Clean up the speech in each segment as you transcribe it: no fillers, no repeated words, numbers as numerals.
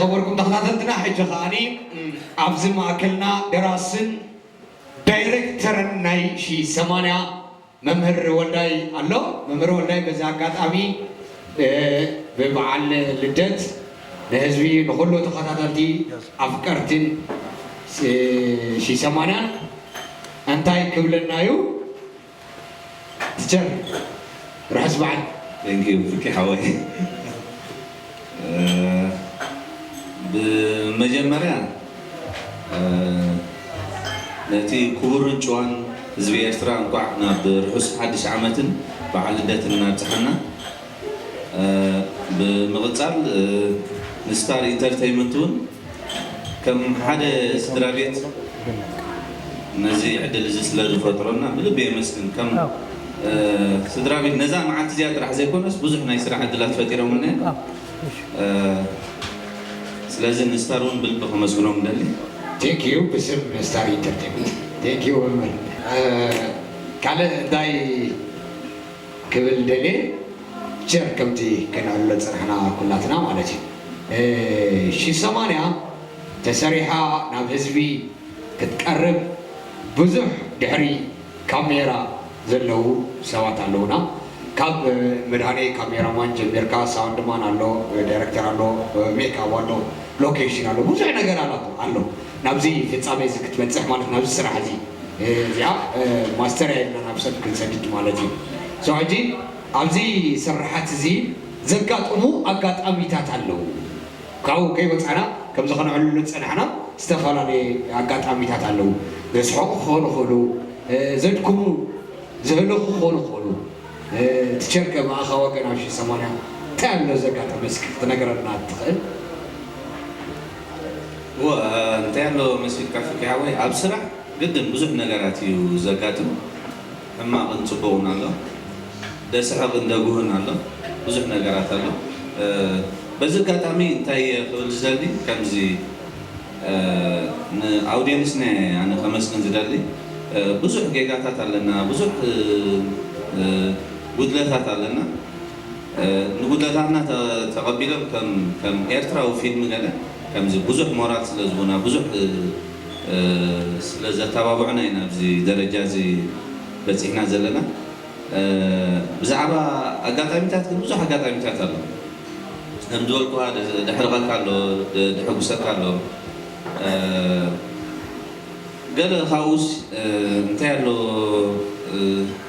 استخبركم تخطيطنا حج خاني أبزم أكلنا دراسن دايركتور ناي شي سمانيا ممهر ولداي الله ممهر ولداي بزاكات أمي ببعل لدت لهزبي نقوله تخطيطتي أفكرتن شي سمانيا أنتي قبلنا يو تجر رحز بعد Thank you فيك حواي بمجمريا نتي كبر جوان زبي إسرا نقعنا برحس حدش عامة بعد لدتنا تحنا بمغتصال نستار انترتينمنتون كم حدا سدرابيت نزي عدل زسل فترنا بلبي مسكن كم سدرابيت نزا مع زيادة راح زي كونس بزحنا يسرع عدلات فترة منه لازم نستارون بالبقى مسؤولون دلي. Thank you بسم ستار انترتينمنت. Thank you كله داي قبل دلي شر كمتي كنا ولا صرحنا كلاتنا مالتي شي سمانيا تسريحة ناب حزبي كتقرب بزح دحري كاميرا زلو سوات اللونا كاب مداني كاميرا مان جميركا ساوند مان الله دايركتور الله ميك اب الله لوكيشن الله بزح ነገር الله ናብዚ ፍጻሜ ዝክትበጽሕ ማለት ናብዚ ስራሕ እዚ እዚኣ ማስተር ያይልና ናብ ሰብ ክንሰድድ ማለት እዩ ሰውጂ ኣብዚ ስራሓት እዚ ዘጋጥሙ ኣጋጣሚታት ኣለው ካብኡ ከይወፃና ከም ዝኾነዕሉ ፀናሕና ዝተፈላለዩ ኣጋጣሚታት ኣለው ዘስሐቁ ክኾኑ ይኽእሉ ዘድክሙ ዘህልኹ ክኾኑ ይኽእሉ ትቸርከ ማእኸወ ገና ኣብ 80 እንታይ ኣሎ ዘጋጠመ እስኪ ክትነግረና ትኽእል وأنت له مسجد كافي كهوي أبصرة جدا بزح نجاراتي وزكاتم أما أنت بون الله ده سحق ندقوهن الله بزح نجارات الله بزكات أمي تاي خلصدي كم زي أودينسنا أنا 5 نزدالي بزح جيجاتات لنا بزح بدلات لنا نبدلاتنا تقبلهم كم إيرترا وفيلم كذا كم زي بزح مرات سلزبونا بزح سلزة تبابعنا هنا بزي درجة زي بس إحنا زلنا بزعبا أقاطعمتات بزح أقاطعمتات الله هم دول كوا دحرقة كله دحقوسة كله قال خاوس انتهى له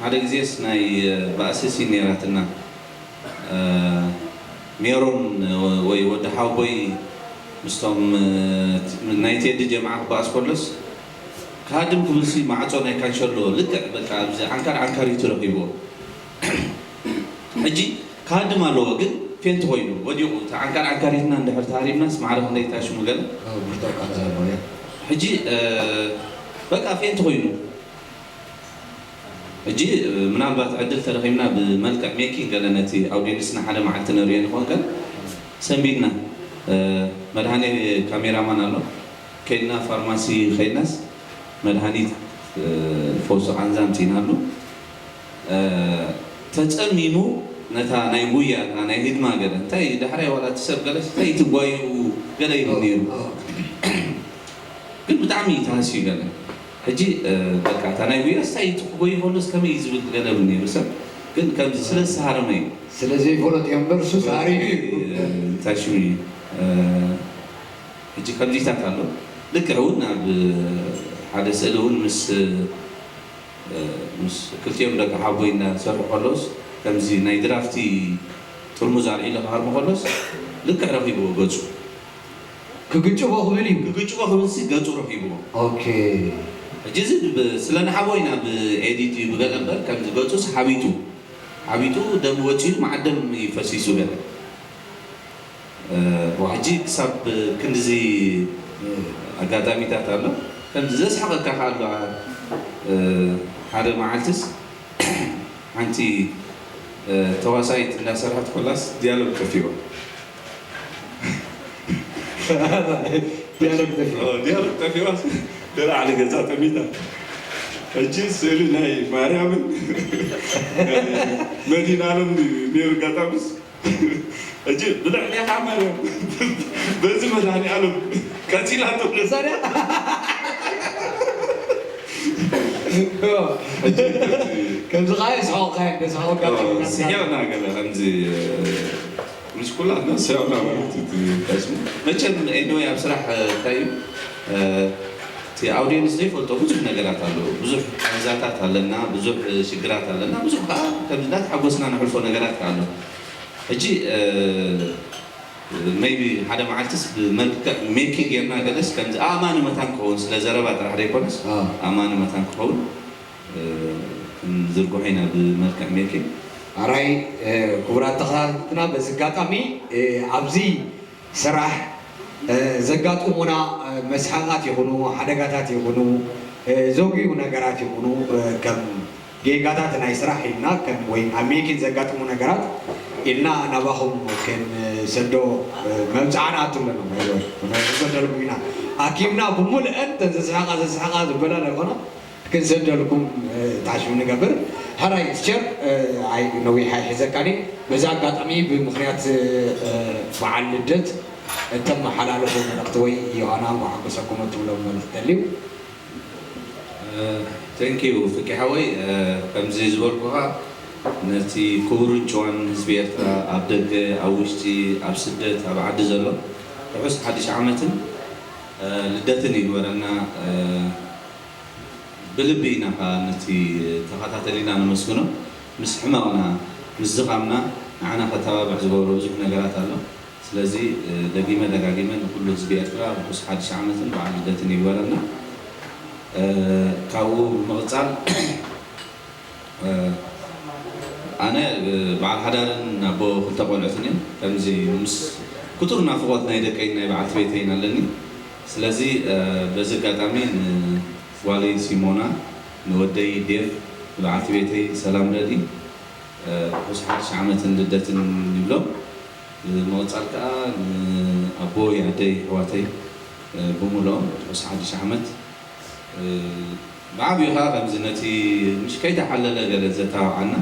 هذا جزيس ناي بأساسي نيراتنا ميرون ويود حاوي مستوم نايتي دي جماعة باسبورلس كادم كمسي معصونا كانشلو لك بقى عنكر يترقيبو اجي كادم مالو ግን ፌንት ሆይኑ ወዲሁ عنكريتنا እንደህር ታሪምናስ ማዕረፍ እንደይታሽ ሙገለ ብርቱካን ዘለው እጂ በቃ ፌንት ሆይኑ እጂ ምናልባት ዕድል ተረኺብና ብመልክዕ ሜኪንግ ገለነቲ ኣውዲየንስና ሓደ መዓልቲ ነሪኦ ንኾን ከ ሰንቢድና መድሃኒ ካሜራማን ኣሎ ከይድና ፋርማሲ ኸይድናስ መድሃኒት ፎሶ አንዛምቲና ኣሎ ተፀሚሙ ነታ ናይ ጉያ ናይ ህድማ ገለ እንታይ ዳሕራይ ዋላ ትሰብ ገለ እንታይ ትጓዩ ገለ ይብል ነይሩ ግን ብጣዕሚ ተሃስዩ ገለ ሕጂ በቃ እታ ናይ ጉያ እንታይ ትጎይ ሆኖስ ከመይ ዝብል ገለ ብል ነይሩ ሰብ ግን ከምዚ ስለ ዝሰሃረመ እዩ ስለዘይፈለጥ እዮ እምበር እሱ ሳሪ እንታይ ሽሙ እዩ ሕጂ ከምዚታት ኣሎ ልክዕ እውን ኣብ ሓደ ስእሊ እውን ምስ ክልቲኦም ደቂ ሓቦይ እናሰርሑ ከሎስ ከምዚ ናይ ድራፍቲ ጥርሙዝ ኣልዒሉ ክሃርሞ ከሎስ ልክዕ ረኺብዎ ገፁ ክግጭቦ ክብል እዩ ክግጭቦ ክብል ሲ ገፁ ረኺብዎ ኦኬ ሕጂ እዚ ስለ ንሓቦይና ብኤዲት እዩ ብገለ እምበር ከምዚ ገፁስ ሓቢጡ ደም ወፂኡ ማዓደም ይፈሲሱ ገለ وحجي كسب كنزي أقدامي تاتالو كم زس حقك كحالو هذا معلتس أنتي تواصيت الناس راح تخلص ديالوج كفيو ديالوج كفيو درع على جزات ميتا الجنس سألي ناي مريم مدينة لهم نير قطامس أجي بدأ لي حمل بس ما داني ألو كاتيلا تقول صار كم زغاية سحوقين سحوقين سيانا قال همزي مش كلها الناس سيانا ما كان إنه يا بصراحة طيب تي أودينس دي فلتو بزح نجارات له بزح زاتات لنا بزح شجرات لنا بزح كم زات حبسنا نحلفو نجارات له أجي maybe هذا معلتس بملك ميكينج يمنا جلس كان أمان متان كون سلزربات راح يكونس أمان متان كون نزرقو حينا بملك ميكينج أراي كبرات تخاتنا بس قاتمي عبزي سراح زقات أمنا مسحات يكونوا حدقات يكونوا زوجي ونجارات يكونوا كم جيجاتات نايسراح إلنا كم وين أميكين زقات أمنا نجارات إلنا نباهم كن سدو ممزعنا أتولنا ما يقول سدو لكمنا أكيمنا بمول أنت زسحقا زبلا لكنا كن سدو لكم تعشون نقبر هراي تشر عي نوي حي حزكاني بزاقات أمي بمخنيات فعل الجد تم حلاله من أقتوي يوانا وحبسكم أتولوا من التليو thank you فكي حوي كم زي زوركوها نتي كورو جوان زبيرتا أبدك أوشتي أبسدت أبعد زلو بحس حدش عامة لدتني ورنا بلبينا نتي تخاطات لنا نمسكنا مسحمنا مزقامنا معنا فتاوى بعزبورو زوج نجارات له سلازي دقيمة دقاقيمة كل زبيرتا بحس حدش عامة بعد لدتني ورنا كاو مغزال أنا بعد هذا نبو خلطة العثنين كم زي مس كترنا فوقنا إذا كنا بعد بيتين لني سلازي بزكاة أمين والي سيمونا نودي ديف بعد بيتي سلام ردي بس حدش عملت ندت نبلو موصل كا أبو يعدي حواتي بمولو بس حدش عملت بعبيها رمزنتي مش كيدا حلل جلزتها عنا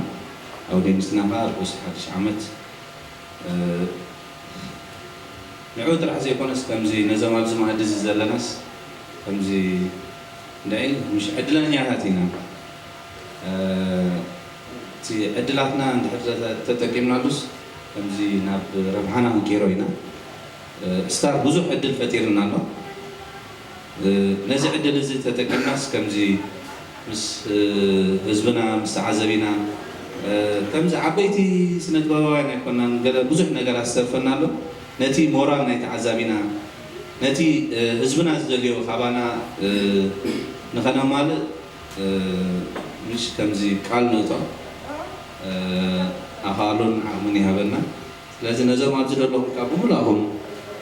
أو دي مسناها بس حدش عملت نعود راح زي كونس كم زي نزمال زما هدز زلناس كم زي داي مش عدلنا يا هاتينا تي عدلاتنا عند حفظة تتكلمنا بس كم زي ناب ربحنا مكيروينا ستار بزوح عدل فتيرنا له نزع عدل زي تتكلمناس كم زي مس حزبنا مستعذبينا كم زي عبيتي سنة بوانا كنا نقدر بزوح نقدر استرفنا له نتي مورال نتي عذابنا نتي حزبنا زليو خبانا نخنا مال مش كم زي قال نوتا أخالون عمني هبنا لازم نزوم عبد الله كابو لهم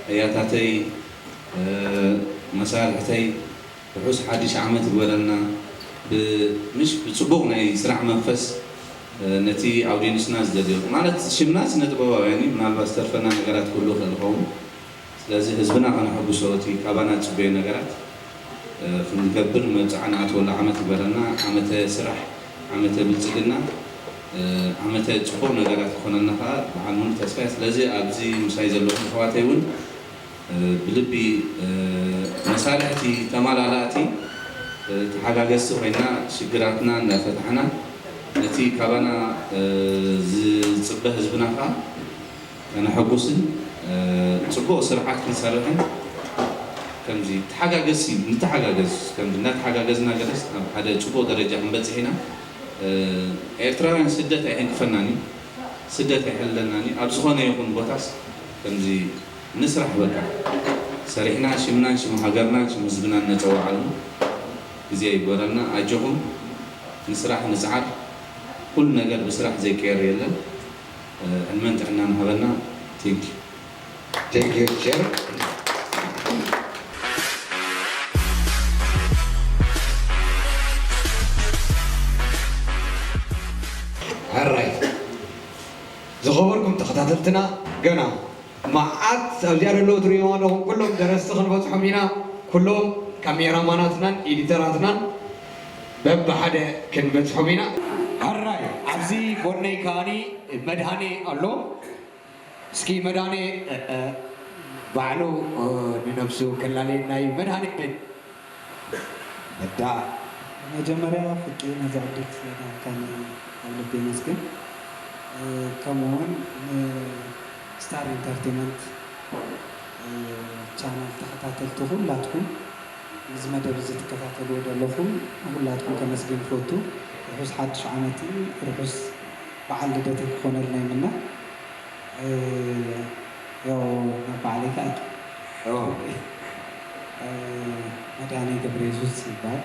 هياتاتي مسارحتي بحوس حديث عمت بولنا مش بصبغنا يسرع منفس نتي عودين سناس دليل مالت شمناس نتبوا يعني من الباسترفنا نجارات كله خلقهم لازم حزبنا كنا حب صوتي كابانا تبين نجارات في نكبر متعنات ولا عمت بولنا عمت سرح عمت بتسجلنا عمت تبوا نجارات خلنا نخا عنون تسفيس لازم أبزي مسايز اللون خواتيون بلبي مسالحتي تمالالاتي تحققت وينا شجراتنا نفتحنا نتي كابانا صبه حزبنا خا أنا حبوسن صبوا سرعات كنسالحن كم زي تحققسي نتحققس كم نتحققسنا جلس هذا صبوا درجة من بتزحنا إيرتران سدة عين فناني سدة حلناني أبزخنا يكون بوتاس كم زي نسرح بقى سرحنا شمنا شم هجرنا شم زبنا نتوع علم زي يقولنا أجهم نسرح نزعل كل نجار بسرح زي كيريلا المنت عنا نهبنا thank you chair alright زخبركم تخططتنا جنا معات سأجار اللو تريوانهم كلهم درستخن فتحهم هنا كلهم كاميرا ماناتنا إديتراتنا باب حدا كن فتحهم هنا الرأي عبزي بورني كاني مدهاني اللو እስኪ መድኃኔ ባዕሉ ንነፍሱ ከላሌ ናይ መድኃኔ መዳ መጀመሪያ ፍቄ ነዛ ዕድል ስለዳካኒ ኣብ ልቤ መስግን ከምኡውን ስታር ኢንተርቴንመንት ቻናል ተኸታተልቲ ኩላትኩም እዚ መደብ እዚ ትከታተልዎ ዘለኹም ኩላትኩም ከመስግን ፈቱ ርሑስ ሓድሽ ዓመት ርሑስ በዓል ልደት ክኾነልና ይምና ያው ባዕለይ ከዓ መድኃኔ ገብረ ኢየሱስ ይባል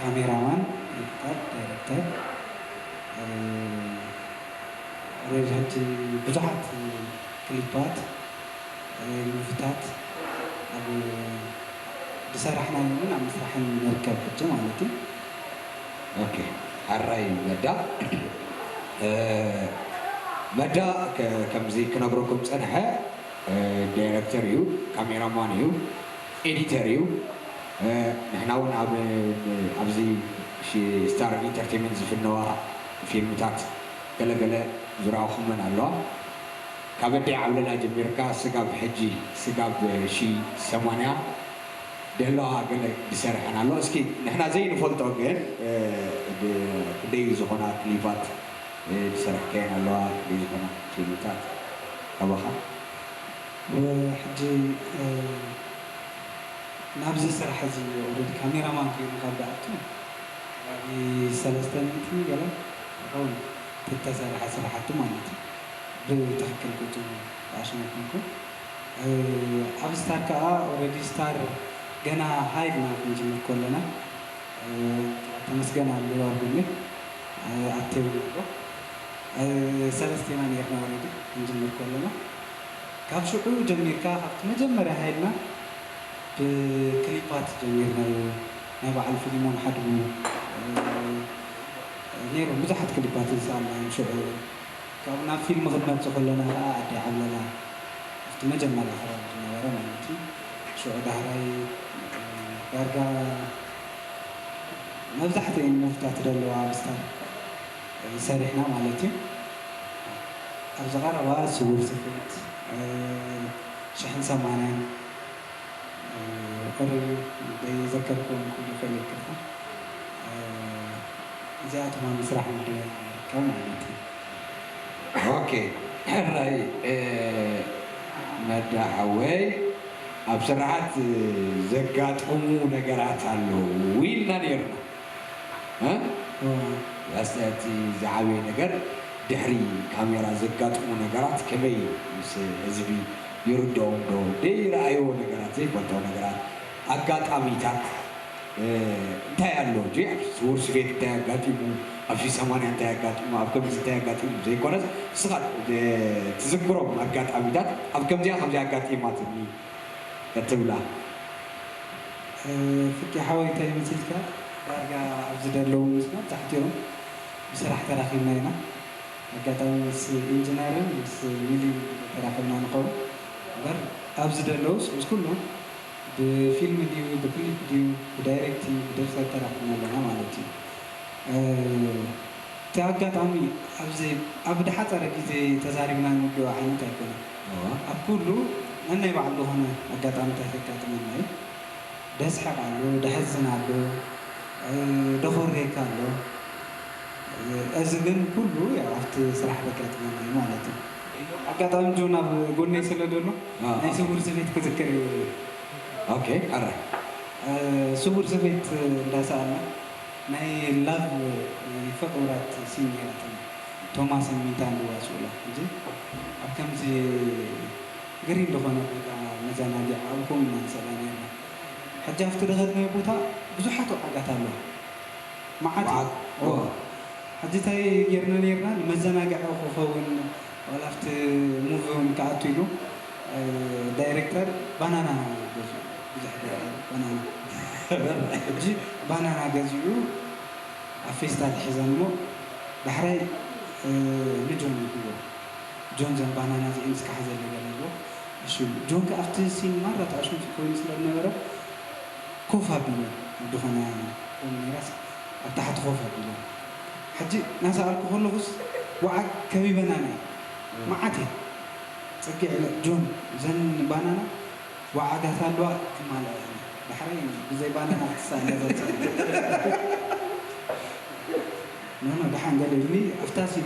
ካሜራማን ይባል ዳይሬክተር ረጃጅ ብዙሓት ክሊፓት ሙቪታት ኣብ ብሰራሕና ምን ኣብ ምስራሕን ንርከብ ሕጂ ማለት እዩ ኦኬ ሓራይ መዳ ከምዚ ክነግረኩም ፀንሐ ዳይሬክተር እዩ ካሜራማን እዩ ኤዲተር እዩ ንሕና እውን ኣብዚ ስታር ኢንተርቴንመንት ዝፍነዋ ፊልምታት ገለገለ ዝረኣኹመን ኣለዋ ካብ ኣደይ ዓብለላ ጀሚርካ ስጋብ ሕጂ ስጋብ 80 ደለዋ ገለ ዝሰርሐን ኣሎ እስኪ ንሕና ዘይንፈልጦ ግን ክንደይ ዝኾና ክሊፓት ዝሰርሕከየን ኣለዋ ክንደይ ዝኾና ፊልምታት ካባኻ ሕጂ ናብዚ ስራሕ እዚ ኦልሬዲ ካሜራማን ኮይኑ ካብ ዳኣቱ ኣብ 3 ሚኒት ገለ ይኸውን ተሰርሐ ስራሕቲ ማለት እዩ ብትክክል ቁጭ ኣሽመኩምኩ ኣብ ስታር ከዓ ኦልሬዲ ስታር ገና ሃይልና ክንጅምር ከለና ተመስገን ኣለዋ ብለ ኣቴው ሰለስቴና ነርና ኦልሬዲ ክንጅምር ከለና ካብ ሽዑ ጀሚርካ ካብቲ መጀመርያ ሃይልና ብክሊፓት ጀሚርና ናይ በዓል ፊልሞን ሓድጉ ነይሮም ብዙሓት ክሊፓት ዝሰኣልናዮም ሽዑ ካብኡ ናብ ፊልም ክንመፅእ ከለና ከዓ ኣደይ ዓብለላ ኣብቲ መጀመርያ ክረብ ዝነበረ ማለት እዩ ሽዑ ዳህራይ ዳርጋ መብዛሕትአን ሙቪታት ዘለዋ ኣብ ስታር ሰሪሕና ማለት እዩ ኣብዚ ቀረባ ስውር ስፌት 80 قرر يذكركم كل خير كذا እዚኣቶም ኣብ ምስራሕ ንርከብ ማለት እዩ ኦኬ ሕራይ መዳሓወይ ኣብ ስራሓት ዘጋጥሙ ነገራት ኣለዉ ኢልና ነርና ኣስተያየት ዝዓበየ ነገር ድሕሪ ካሜራ ዘጋጥሙ ነገራት ከመይ ምስ ህዝቢ ይርድኦም ዶ ደይረኣዮ ነገራት ዘይፈልጦ ነገራት ኣጋጣሚታት እንታይ ኣሎ እንጂ ኣብ ስውር ስፌት እንታይ ኣጋጢሙ ኣብ 80 እንታይ ኣጋጢሙ ኣብ ከምዚ እንታይ ኣጋጢሙ ዘይኮነስ ንስኻ ትዝክሮም ኣጋጣሚታት ኣብ ከምዚኣ ኣጋጢማትኒ እትብላ ፍቂ ሓወይታ ይመስልካ ዳርጋ ኣብዚ ደለዉ ምስ መብዛሕትኦም ብስራሕ ተራኺብና ኢና ኣጋጣሚ ምስ ኢንጂነርን ምስ ሚልዩ ተራኺብና ንኸውን እምበር ኣብዚ ደለውስ ምስ ኩሎም ብፊልም ድዩ ብክሊፕ ድዩ ብዳይሬክት ብድርሰት ተራኺብና ኣለና ማለት እዩ እቲ ኣጋጣሚ ኣብ ድሓፀረ ግዜ ተዛሪብና ንብልዎ ዓይነት ኣይኮነን ኣብ ኩሉ ነናይ ባዕሉ ዝኾነ ኣጋጣሚታት የጋጥመና እዩ ደስሐቕ ኣሎ ደሕዝን ኣሎ ደኾሬካ ኣሎ እዚ ግን ኩሉ ኣብቲ ስራሕ ዘጋጥመና እዩ ማለት እዩ ኣጋጣሚ ጆን ኣብ ጎነይ ስለ ደሎ ናይ ስውር ስፌት ክዝክር ኦኬ ኣረ ስውር ስፌት እንዳሰኣልና ናይ ላቭ ፍቁራት ሲኒራት ቶማስ ሚንታ ንዋስኡላ እንጂ ኣብ ከምዚ ግሪን ዝኾነ ቦታ መዘናግዒ ኣብ ከምኡ ንሰኣላ ነርና ሕጂ ኣብቲ ደኸድናዮ ቦታ ብዙሓት ዋዕጋት ኣለዋ መዓት ሕጂ እንታይ ጌርና ነርና ንመዘናግዒ ክኸውን ዋላ ኣብቲ ሙቪ እውን ክኣቱ ኢሉ ዳይሬክተር ባናና ገዝኡ ብዙሕ ባናና ሕጂ ባናና ገዚኡ ኣብ ፌስታል ሒዘን ሞ ዳሕራይ ንጆን ይብዎ ጆን ዘን ባናና እዚአን ዝካሓዘለ ገለዎ እሺ ጆን ከኣፍቲ ሲን ማራት ኣሽሙት ኮይኑ ስለዝነበረ ኮፍ ኣቢሉ ድኾነ ኔራስ ኣብ ታሕቲ ኮፍ ኣቢሉ ሕጂ ናሰኣልኩ ከለኹስ ዋዓግ ከቢበና ናይ معاتي صقع جون زن بانانا وعاقات الوا كمال بحرين زي بانانا تسال نونا دحان قال لي افتاسي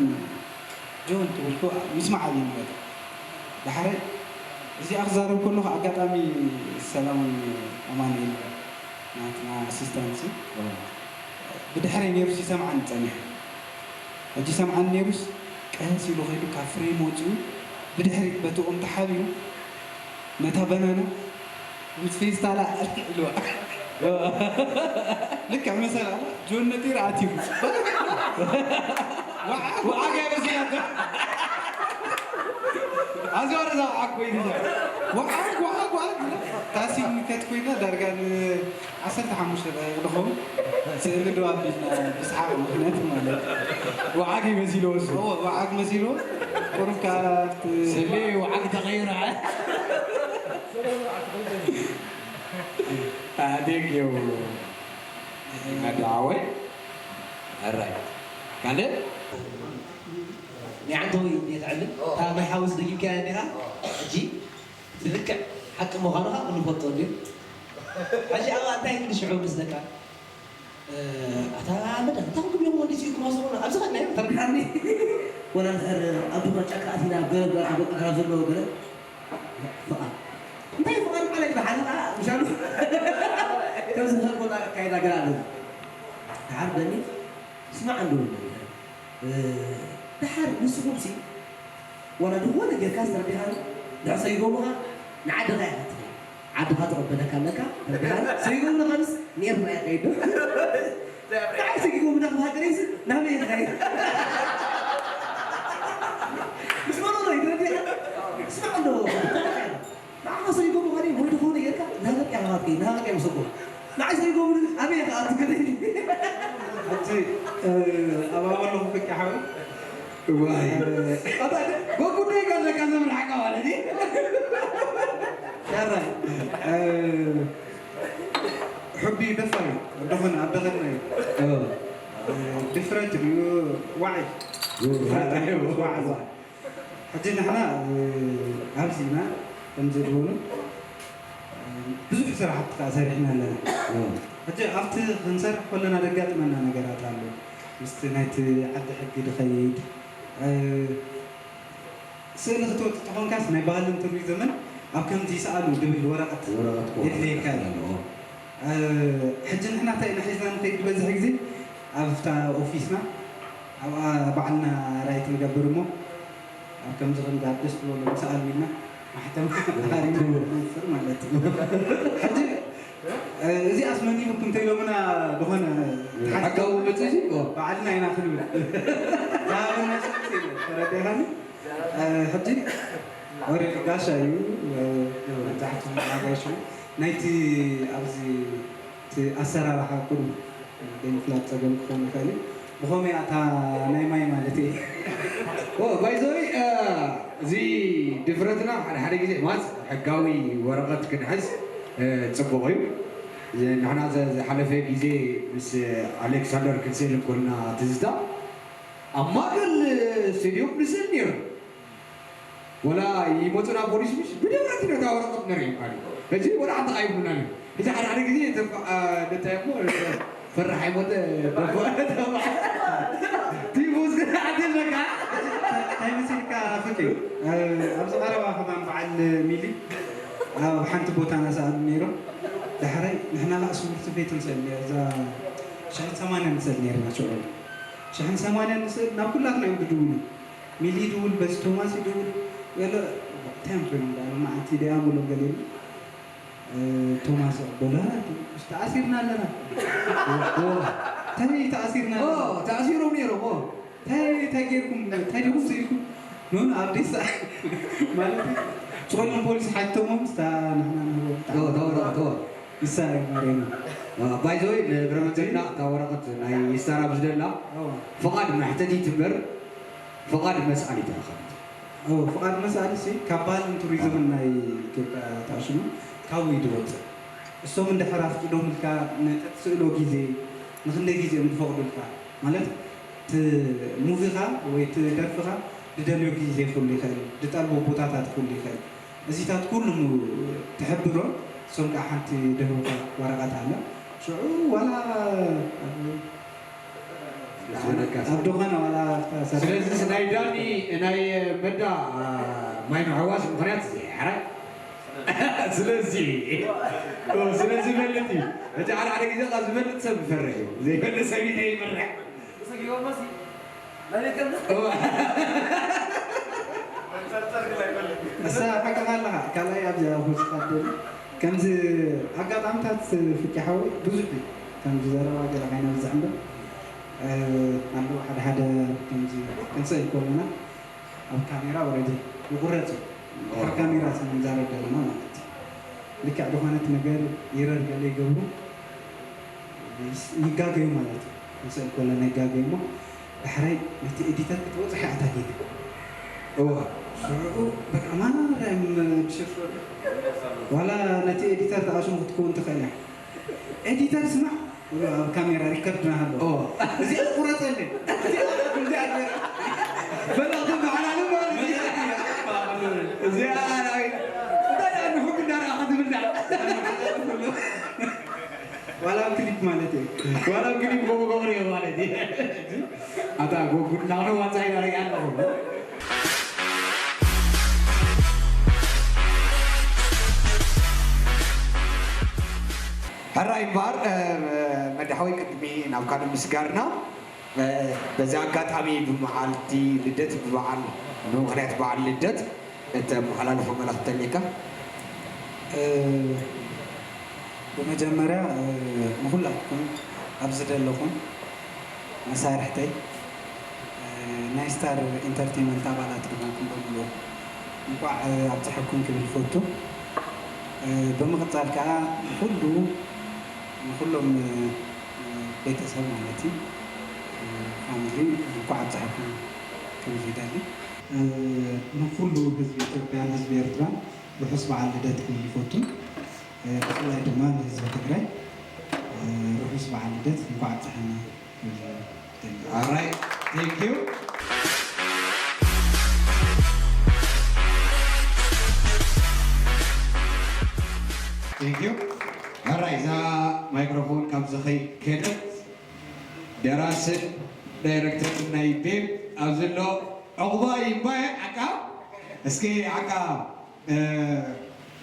جون تقول يسمع علي هذا بحرين زي اخزار كله اقاطامي السلام امان ناتنا اسيستانسي بدحرين يرسي سمعان تصنيح اجي سمعان نيرس قاسي لو خيدو كافري موجو بدحريت بتقوم تحابيو متى بنانا متفيس طالع الوا لك مثلا جون نتير عاتيو وعاق يا بزياد ازور ذا عاق وين وعاق تاسي كات كوينا درجان 15 دخول سيل دوا بسحاب مخنات مالك وعاق مزيلو هو وعاق مزيلو كركات سلي وعاق تغير هذيك يو دعوة الرأي كذا نعنده يتعلم تا ما يحاول يجيب كانها أجي تذكر حق مهارها ونبطل اليوم أجي أنا أنتهي من شعور مزدكا أتعامل تاخذ يوم ودي سيكون مصرونا أبزغ نعم تركني ولا أبو ما شكلت هنا قلب هذا اللي قلب فقط انتهي فقط عليك بحالها مش عارف كم سنة قلنا كايدا قرانو تعرف دني اسمع عنده تحر نسبوتي وانا دوانا جركاس ربيها دا سيقومها نعد غيرت عد هذا ربنا كان لك ربيها سيقومنا خمس نير ما يقيدو تعال سيقومنا هذا ليس نعم يتغير مش مرة يقول اسمع عنده ما سيقوموا غريب هو يدخلون يركب نهلك يا غاطي نهلك يا مسكون ما عايز يقوموا أبي يا غاطي كذي أنتي أبغى أقول لهم فيك يا حبيبي واي قول لي قال لك أنا من حقه ولا دي شرا حبي دفعي دخلنا أبغى different وعي وعي حجينا إحنا عارفيننا تمزجونه ብዙሕ ስራሕቲ ሰሪሕና ኣለና ሕጂ ኣብቲ ክንሰርሕ ከለና ደጋጥመና ነገራት ኣሎ ምስቲ ናይቲ ዓዲ ሕጊ ድኸይድ ስእሊ ክትወፅእ ኮንካስ ናይ ባህልን ቱሪዝምን ኣብ ከምዚ ይሰኣሉ ድብል ወረቐት የድልየካ ሕጂ ንሕና እንታይ ኢና ሒዝና ንከይድ ዝበዝሕ ግዜ ኣብታ ኦፊስና ኣብኣ ባዕልና ራይት ንገብር እሞ ኣብ ከምዚ ክንጋብ ደስ ብሎ ንሰኣሉ ኢልና محتم هاري نفر مالتي حجي زي أسمعني بكم تيلو منا بهنا حكوا بتجي بعدنا هنا خلوا لا أنا شفت ترى ده هني حجي أوري كاشا يو تحت ما شو نايتي أبزي تأثر على حكم بين فلات سجن كون خالي بخومي أتا نايماي مالتي باي زوي زي دفرتنا حدا جزء ماز حقاوي ورقة كنحس تصبغيو نحنا حلفة جزء بس ألكسندر كنسيل كنا تزدا أما الاستديو بنسل نير ولا يموتنا بوليس مش بدورتنا تا ورقة نريم قالي فجي ولا عند غايب مننا إذا حدا جزء نتايمو فرح يموت تيبوز كده عدل لك هاي مسيركا فكي أبز غربا خدام بعد ميلي بحنت بوتانا سأل نيرو دحري نحنا لا أسمع تبيت نسأل إذا شحن سمانة نسأل نيرنا شو شحن سمانة نسأل نقول لك نعم بدون ميلي دول بس توماس دول يلا تامبرن ده ما أنتي ده أمور قليل توماس بولا تأثيرنا لنا تاني تأثيرنا تأثيره نيرو تاجيكم تاجيكم زيكم نون أبديس مالك شغل البوليس حتى مو مستان دور يسار مرينا باي زوي برمجنا تورقت ناي يستار بزدلا فقاد محتدي تمبر فقاد مسألة تأخذ فقاد مسألة شيء كابال توريزم ناي كيف تعشمه كاوي دوت السوم من دحرف دوم الكا نتسألو جزء نخلي جزء من فوق الكا مالك موفيها ويتدرفها ددلو جيزي كل خير دطلبو بوتاتات كل خير ازيتات كلهم تحبرو سونك حنتي دهو ورقات على شو ولا أبدوخنا ولا سلسلة سنايداني ناي مدى ما ينعواز مخنيات زي حرق سلسلة ملتي أنت على كذا لازم ملت سب فرح زي ملت سبي هي مرح بس حاجة قالها كلا يبدأ هو سقطني كان زي أقعد عم تات في كحول بزبي كان جزارة واجد عينه الزعمة عنده حدا كان زي كلنا أو كاميرا وردي وقرته كاميرا سنزارة دلنا ما لك عدو خانة نجار يرر قال يجوه يجاجي مالته زي كلنا يجاجي ما حراي نتي إديتات بتوضح حتى كده شو بك أمانة رأيم بشوف ولا نتي إديتات عشان تكون تخيل إديتات اسمع كاميرا ركبنا هذا زي القرة اللي زي بلا طبعا على نمر زي أنا ده نحب النار أخذ بالله ولا كليب مالتي ولا كليب بابا قمري مالتي أتا بقول نحن ما تعينا رجعنا نقول هراي بار مدحوي قدمي ناو كان مسغارنا بزا غاتامي بمعالتي لدت ببعال بمخنيات بعال لدت انت محلالف ملختنيكا بمجمرة مخلاتكم أبزد لكم مسارحتي نايستار انترتينمنت تابعات تبعكم بقولوا نقع أبتحكم بالفوتو بمقطع كا كلهم بيتسب مالتي فاميلي نقع أبتحكم كمزيدالي نقولوا حزب إثيوبيا حزب إيرترا بحسب على لدتكم الفوتو بخلاي دمان حزب تግራይ بحسب على لدت نقع أبتحكم All right, thank you. Thank you. All right, the microphone comes to Kenneth. دراسة دايركتور نايبيب أزلو أغضاء يبايع عكا اسكي عكا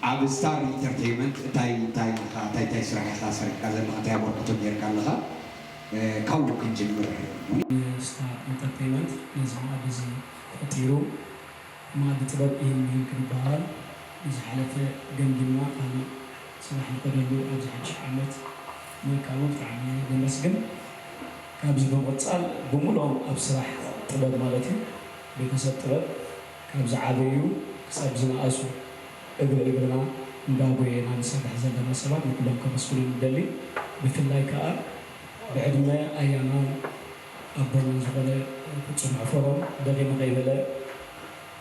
عب ستار انترتينمنت تاي سرعة خاصة كذا ما تابع كتير كلها كاو كنجمر ستار انترتينمنت نزعم بزي خطيرو ما بتبقى إيه كبار زحلفة جنبنا أنا سمح القدرو أزحج عمت من كانوا فعلي بمسجن كابز بمقصال بمولهم أبصراح طلب مالتي بكسب طلب كابز عابيو كسب زنا أسو إجرنا مبابوي نسبح زلنا سبب نقولهم كمسؤولين دلي مثل لايكا بعد ما أيامنا أبونا زغلة كنت معفورهم دغي مغيبلة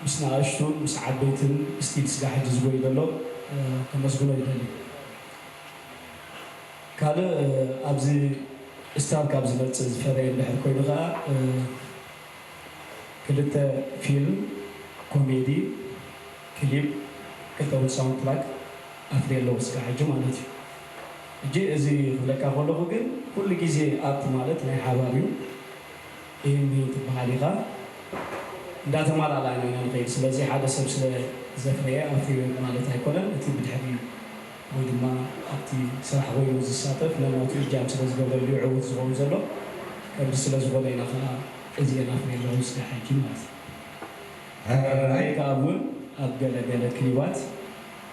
مسنا أشتون مساعد بيتن استيل سلاح جزوي لله كمسؤول يدلي كله أبزي استار كابز مرتز فريق بحر كويلغا كلتا فيلم كوميدي كليب كتاول ساوند تراك أفريل لو سكاح جمالتي جي زي لك أقوله جن كل جزء أبت مالت نهي حبابيو إني تبغاليغا دا تمال على أنا غير سلزي حدا سبسل زفرية أفريل مالت هيكولا أتي بالحبيب ودما أبتي صراحة غير وزساتف لما تيجي سلز قبل اللي عود زغون زلو كان سلز قبل إنا خلا إزي أنا أفريل لو سكاح جمالت هاي كابون أبقى لقى كليبات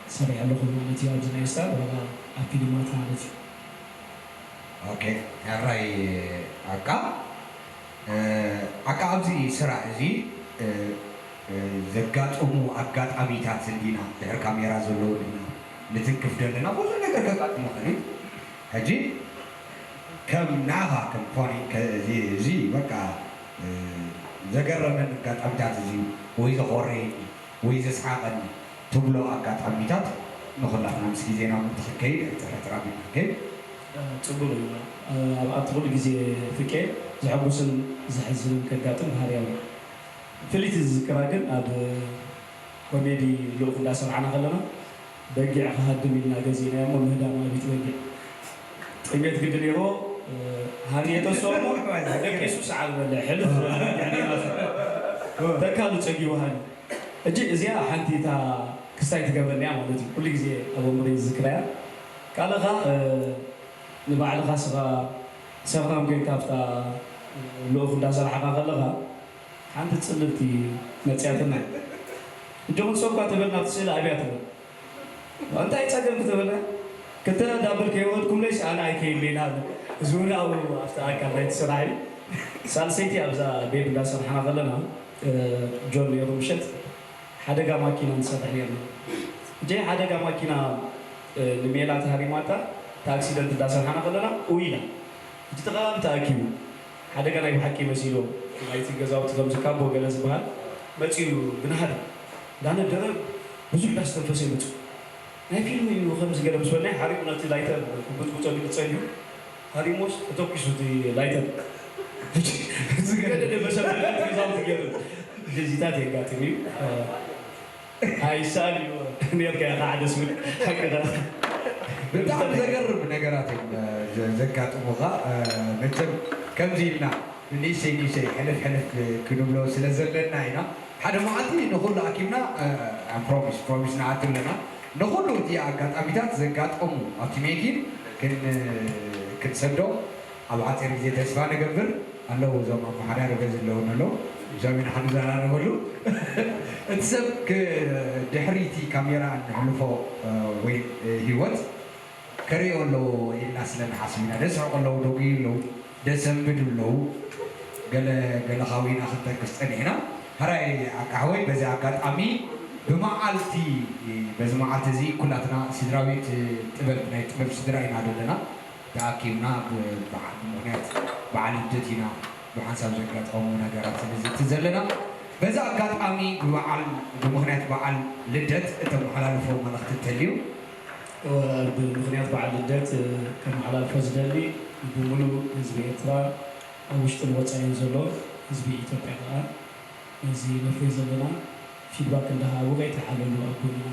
سريع لهم مالتي أبزنا يستار ولا أفيلمات مالتي. أوكي، هراي أكا أبزي سرع زي زقات أمو أقات أميتات سندينا لهر كاميرا زلو لنا نتنكف دلنا بوزو نقر قات مخني هجي كم ناها كم فاني كزي بكا زقرنا نقات أميتات زي ويزا غوري ويزا سحاقا تبلو أقات أميتات نخلق نمسكي زينا متخكي ترابي متخكي تقول أطول جزء فكر زعبوسن زحزن كقاتم هاريان فليت الذكرى أب كوميدي لو كنا سمعنا خلنا بقى هادم لنا جزيرة يوم مهدا ما بيتوجع تبيت قدر يرو هني تصوموا لك يسوس على ولا حلو يعني ده كانوا تجيبوا هني أجي زيا حنتي تا كستاي تقبل نعم ولدي كل جزء أبو مريض ذكرى قال غا نبعل غا سغرام كي كافتا لو كنا سمعنا خلنا عند تصلتي نتياتنا جون سوق تبلنا تصل أبياتنا أنت أيتسجل كتبنا كتنا دابل كيوت ليش أنا أكيد لين هذا زورا أو أفتح كابيت سراي سالسيتي أبزا بيب داسر حنا غلنا جون يرومشت حدا جا ماكينة نسافر لينا جاي حدا جا ماكينة نميلات هاري ماتا تاكسي دنت داسر حنا غلنا وينا جتغام تاكيو حدا جا نايب حكي مسيلو ما يتجزاو تغمز كابو جلس بهال بتيو بنهار دانا درب بزوج ناس تنفسي بتو ناي فيلم ينو خمس جرب سوالنا حريم ناتي لايتر بتو بتصيو حريموس توكيسو دي لايتر زغدا ده بشر نظام تجرب ديجيتال يقاتني هاي سالي نرجع قاعد اسمع هكذا بتعرف زقرب ነገራት ዘጋጥሙኻ መቸም ከምዚ ኢልና ንእሽተይ ሕልፍ ክንብሎ ስለ ዘለና ኢና ሓደ መዓልቲ ንኩሉ ኣኪብና ፕሮሚስ ንኣቱ ኣለና ንኩሉ እቲ ኣጋጣሚታት ዘጋጠሙ ኣብቲ ሜኪን ክንሰዶ ኣብ ዓፂር ግዜ ተስፋ ንገብር ኣለዉ እዞም ኣመሓዳሪ ገዝ ኣለውን ኣሎ እዞም ኢና ክንዘራረበሉ እቲ ሰብ ድሕሪቲ ካሜራ ንሕልፎ ወይ ሂወት ከሪኦ ኣለዎ ኢልና ስለንሓስብ ኢና ደስሕቁ ኣለዉ ደጉ ኣለዉ ደሰንብድ ኣለዉ ገለ ኻዊና ክንጠቅስ ፀኒዕና هراي أكهوي بس أكاد بمعالتي بس معالتي زي كلاتنا سدراويت تبل سدراين هذا تأكيدنا بعلم جتنا بحسب زكاة أمونا جرات تزلنا بس أكاد بمغنيات بعل لدت تم حلال فوق ما نختار تليو بمغنيات بعل لدت كم حلال فزدلي بملو حزب إطراء أو اشتري وتعين زلو حزب إثيوبيا زي نفرز لنا فيدباك عندها وقيت حللوا أبونا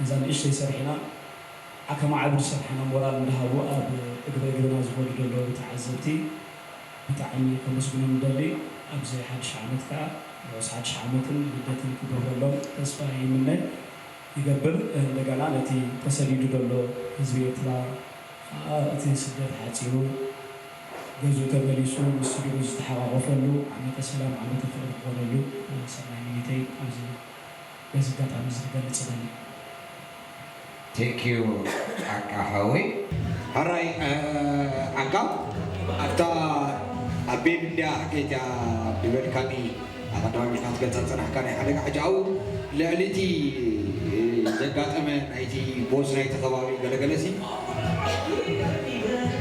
إذا إيش يسرحنا أكم عبر سرحنا مورال عندها وأب إقدر نازل دلو تعزبتي بتعني كمسؤول مدلي أبزي حد شعمتك بس حد شعمتن بدتن كبرلون تصفى منه يقبل لقنا التي تسلي دلو زيتلا أتي سدد حاتيو جزء تبليسو مسؤول استحوا غفلو عمة السلام عمة الفرق ولو سمعني أمزي بس قط أمزي قلت سلامي. Thank you أكهوي. هراي أكام أتا أبيندا كيجا ببركاني أكادوا مش ناس قلت سنة كاني حلقة حجاو لالتي زكاة أمن أيتي بوس نايت ثوابي قلقلسي.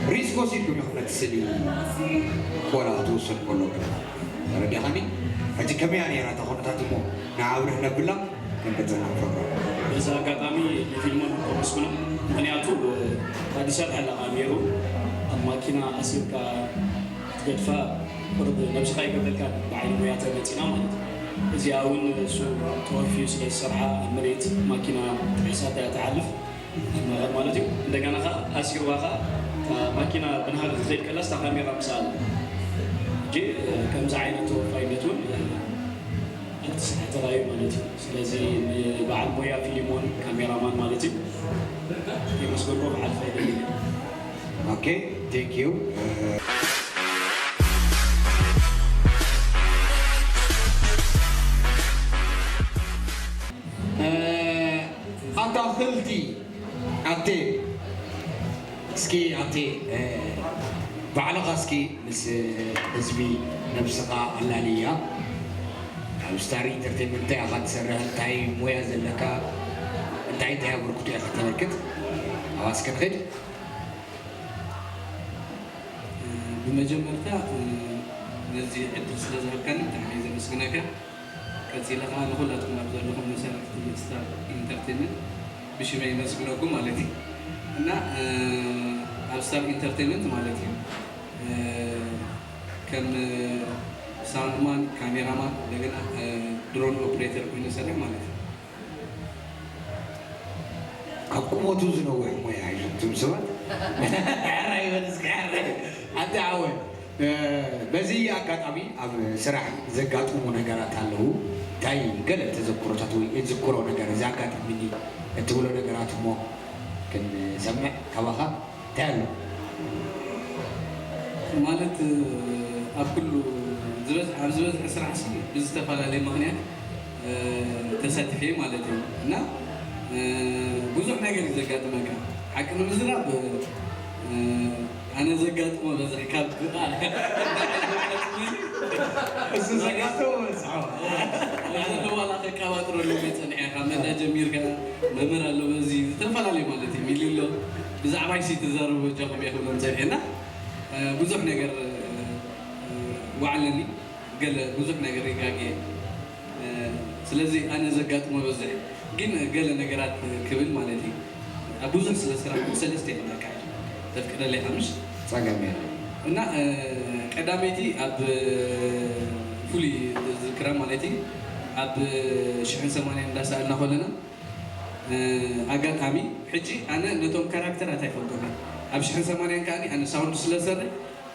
ريسكو سيكون يخلط سلي ولا توصل كله كذا ردي خاني هذي كم يعني أنا تاخد تاتمو نعاونه نبلا نبتزنا فكرة بس كتامي فيلم كومسكنا أنا أتوب هذا شرح على أميرو أما كنا أسيبك تدفع برضه نفس خايف قبل كان بعين وياته بتينا مالت إذا أول شو توفي سلي السرعة مريت ما كنا حساب تعلف مالتي عندك أنا أسير واقع ماكينة بنهار الزيت كلا استخدامي رمسال جي كم زعينة توفاينتون أتصحى ترايب مالتي سلازي بعد مويا فيلمون كاميرا مان مالتي يمسكوا روح على الفايدة. Okay, thank you. أتاخلتي أتي سكي أتي بعلاقة سكي بس حزبي نفسها اللانية مستعري ترتيب تاعي أخذ سرها تاعي مويا زلكا تاعي تاعي بركتي أخذ تمركت أواسكت خد بمجمرتا نزي عدل سلازها كان تحميز مسكناك كتي لها نقولاتكم أبدا لكم مسارك ستار انترتينمنت بشي ما يناسبناكم مالتي أنا ستار انترتينمنت مالتي كم ሳውንድማን ካሜራማን እንደገና ድሮን ኦፕሬተር ኮይኑ ሰራይ ማለት ነው ካብ ቁመቱ ዝነውሕ ሞያ እዩ እቶም ሰባት ዕራይ በልስካ ዕራይ ሓንቲ ዓወት በዚ ኣጋጣሚ ኣብ ስራሕ ዘጋጥሙ ነገራት ኣለዉ እንታይ ገለ ተዘክሮታት ወይ ዝክሮ ነገር እዚ ኣጋጣሚኒ እትብሎ ነገራት እሞ ክንሰምዕ ካባኻ እንታይ ኣሎ ማለት ኣብ ኩሉ ኣብ ዝበዝሐ ስራሕ ብዝተፈላለየ ምክንያት ተሳቲፈ ማለት እዩ እና ብዙሕ ነገር ዘጋጥመካ ሓቂ ንምዝራብ ኣነ ዘጋጥሞ በዝሒ ካብ እሱ ዘጋጥሞ ዋላ ከቃባጥረሉ መፀንዕያ ካብ መዳ ጀሚርካ መምህር ኣሎ በዚ ዝተፈላለዩ ማለት እዩ ሚልሎ ብዛዕባ ይሲ ተዛረበ ጃኹም ይኽብሎም ፀኒዕና ብዙሕ ነገር ዋዕለኒ ገለ ብዙሕ ነገር ይጋግየ ስለዚ ኣነ ዘጋጥሞ በዝሒ ግን ገለ ነገራት ክብል ማለት እዩ ኣብ ብዙሕ ስለ ስራሕ ሰለስተ ይኽእለካ ተፍቅደለይ ሓሙሽ ፀገም እና ቀዳመይቲ ኣብ ፍሉይ ዝክራ ማለት እዩ ኣብ 80 እንዳሰኣልና ኮለና ኣጋጣሚ ሕጂ ኣነ ነቶም ካራክተራት ኣይፈልጦም ኣብ 80 ከዓኒ ኣነ ሳውንድ ስለሰርሕ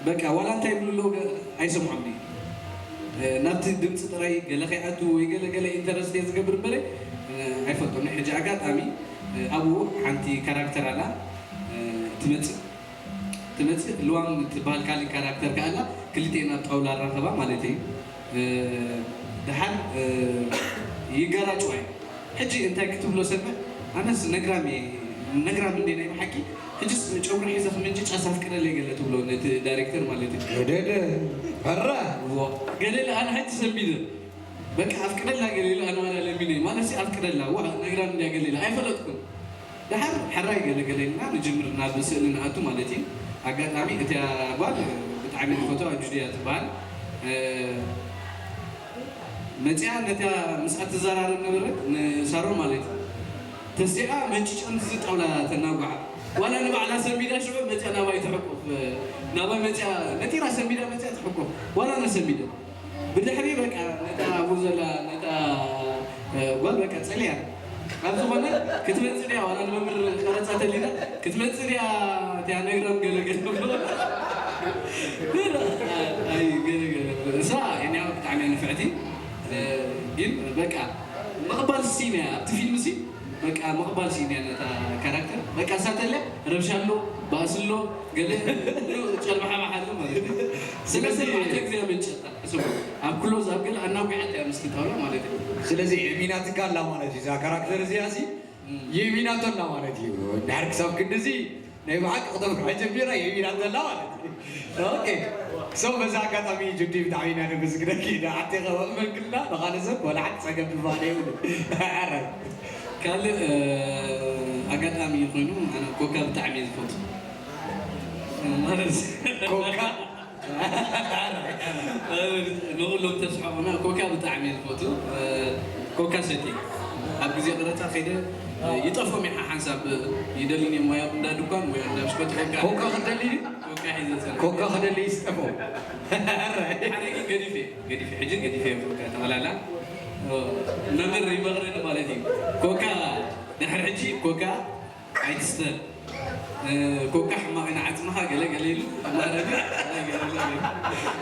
በቃ ዋላ እንታይ ይብልሎ ኣይሰምዖም ናብቲ ድምፂ ጥራይ ገለ ከይኣቱ ወይ ገለ ኢንተረስት እየ ዝገብር በለ ኣይፈልጦም ሕጂ ኣጋጣሚ ኣብኡ ሓንቲ ካራክተር ኣላ ትመፅእ ልዋም ትበሃል ካሊእ ካራክተር ከኣላ ክልቲአን ኣብ ጣውላ ረኸባ ማለት እዩ ድሓር ይገራጭዋ እዩ ሕጂ እንታይ ክትብሎ ሰብዕ ኣነስ ነግራም እንዴ ናይ ብሓቂ ሕጂስ ጨጉሪ ሒዘ ክምንጭ ጫሳ ፍቅደለይ ገለ ትብሎ ነቲ ዳይሬክተር ማለት እዩ ገደደ ኧረ ገደለ ኣነ ሕጂ ሰሚደ በቃ ኣፍቅደላ ገሌለ ኣነ ዋላ ለሚነ ማለት ኣፍቅደላ ዋ ነግራም እንድያ ገሌለ ኣይፈለጥኩም ድሓር ሕራይ ገለገለና ንጅምር ናብ ስእሊ ንኣቱ ማለት እዩ ኣጋጣሚ እቲ ጓል ብጣዕሚ ንፈቶ ጁድያ ትበሃል መፅያ ነታ ምስኣ ትዘራርብ ነበረት ንሳሮ ማለት እዩ ተስቲኣ መንጭጨን ዝጣውላ ተናጓዓ ዋላ ንባዕላ ሰሚዳ ሽዑ መፅያ ናባይ ትሕቁፍ ናባይ መፅያ ነቲራ ሰሚዳ መፅያ ትሕቁፍ ዋላ ነሰሚዳ ብድሕሪ በቃ ነታ ውዘላ ነታ ጓል በቃ ፀልያ ኣብ ዝኾነ ክትመፅእ ድያ ዋላ ንመምህር ቀረፃ ተሊና ክትመፅእ ድያ እቲያ ነግራም ገለገለ ኣይ ገለገለ እሳ እኒኣ ብጣዕሚ እያ ንፍዕቲ ግን በቃ መቕባል ሲና ኣብቲ ፊልም ሲ በቃ መቕባል ሲና ነታ ካራክተር በቃ እሳተለ ረብሻሎ ባእስሎ ገለ ጨልባሓባሓሎ ማለት እዩ ስለዚ ማዕተ ግዜ መንጨጣ ኣብ ክሎዝ ኣብ ገለ ኣናጉዓት እያ ምስ ትጣውላ ማለት እዩ ስለዚ የሚናትካ ኣላ ማለት እዩ እዛ ካራክተር እዚኣ ሲ የሚናቶ ኣላ ማለት እዩ ድሕሪ ክሳብ ክንዲዚ ናይ ብሓቂ ክተብርሖ ጀሚራ የሚናቶ ኣላ ማለት እዩ ኦኬ ሰው በዛ ኣጋጣሚ ጁዲ ብጣዕሚ ኢና ንምስግነኪ ንዓቲኸ ወእመን ክልና ንኻልእ ሰብ ወላ ሓንቲ ፀገም ድባነ የብሉ ዓረ ካልእ ኣጋጣሚ ኮይኑ ኣነ ኮካ ብጣዕሚ እየ ዝፈቱ ማለት ኮካ ንኩሎም ተስሓቁና ኮካ ብጣዕሚ እየ ዝፈቱ ኮካ ሰቲ ኣብ ግዜ ቀረፃ ከይደ ይጠፎም ኢኻ ሓንሳብ ይደልኒ ሞያ እንዳ ድኳን ወይ እንዳ ብሽኮት ኮካ ክደሊ ኮካ ክደሊ ይስጠፎ ሓረጊ ገዲፌ ሕጂ ገዲፌ ኮካ ተቐላላ መምህር ይመኽረኒ ማለት እዩ ኮካ ድሕሪ ሕጂ ኮካ ኣይትስተ ኮካ ሕማቕ ኢና ዓፅምኻ ገለገለ ኢሉ ማረቢ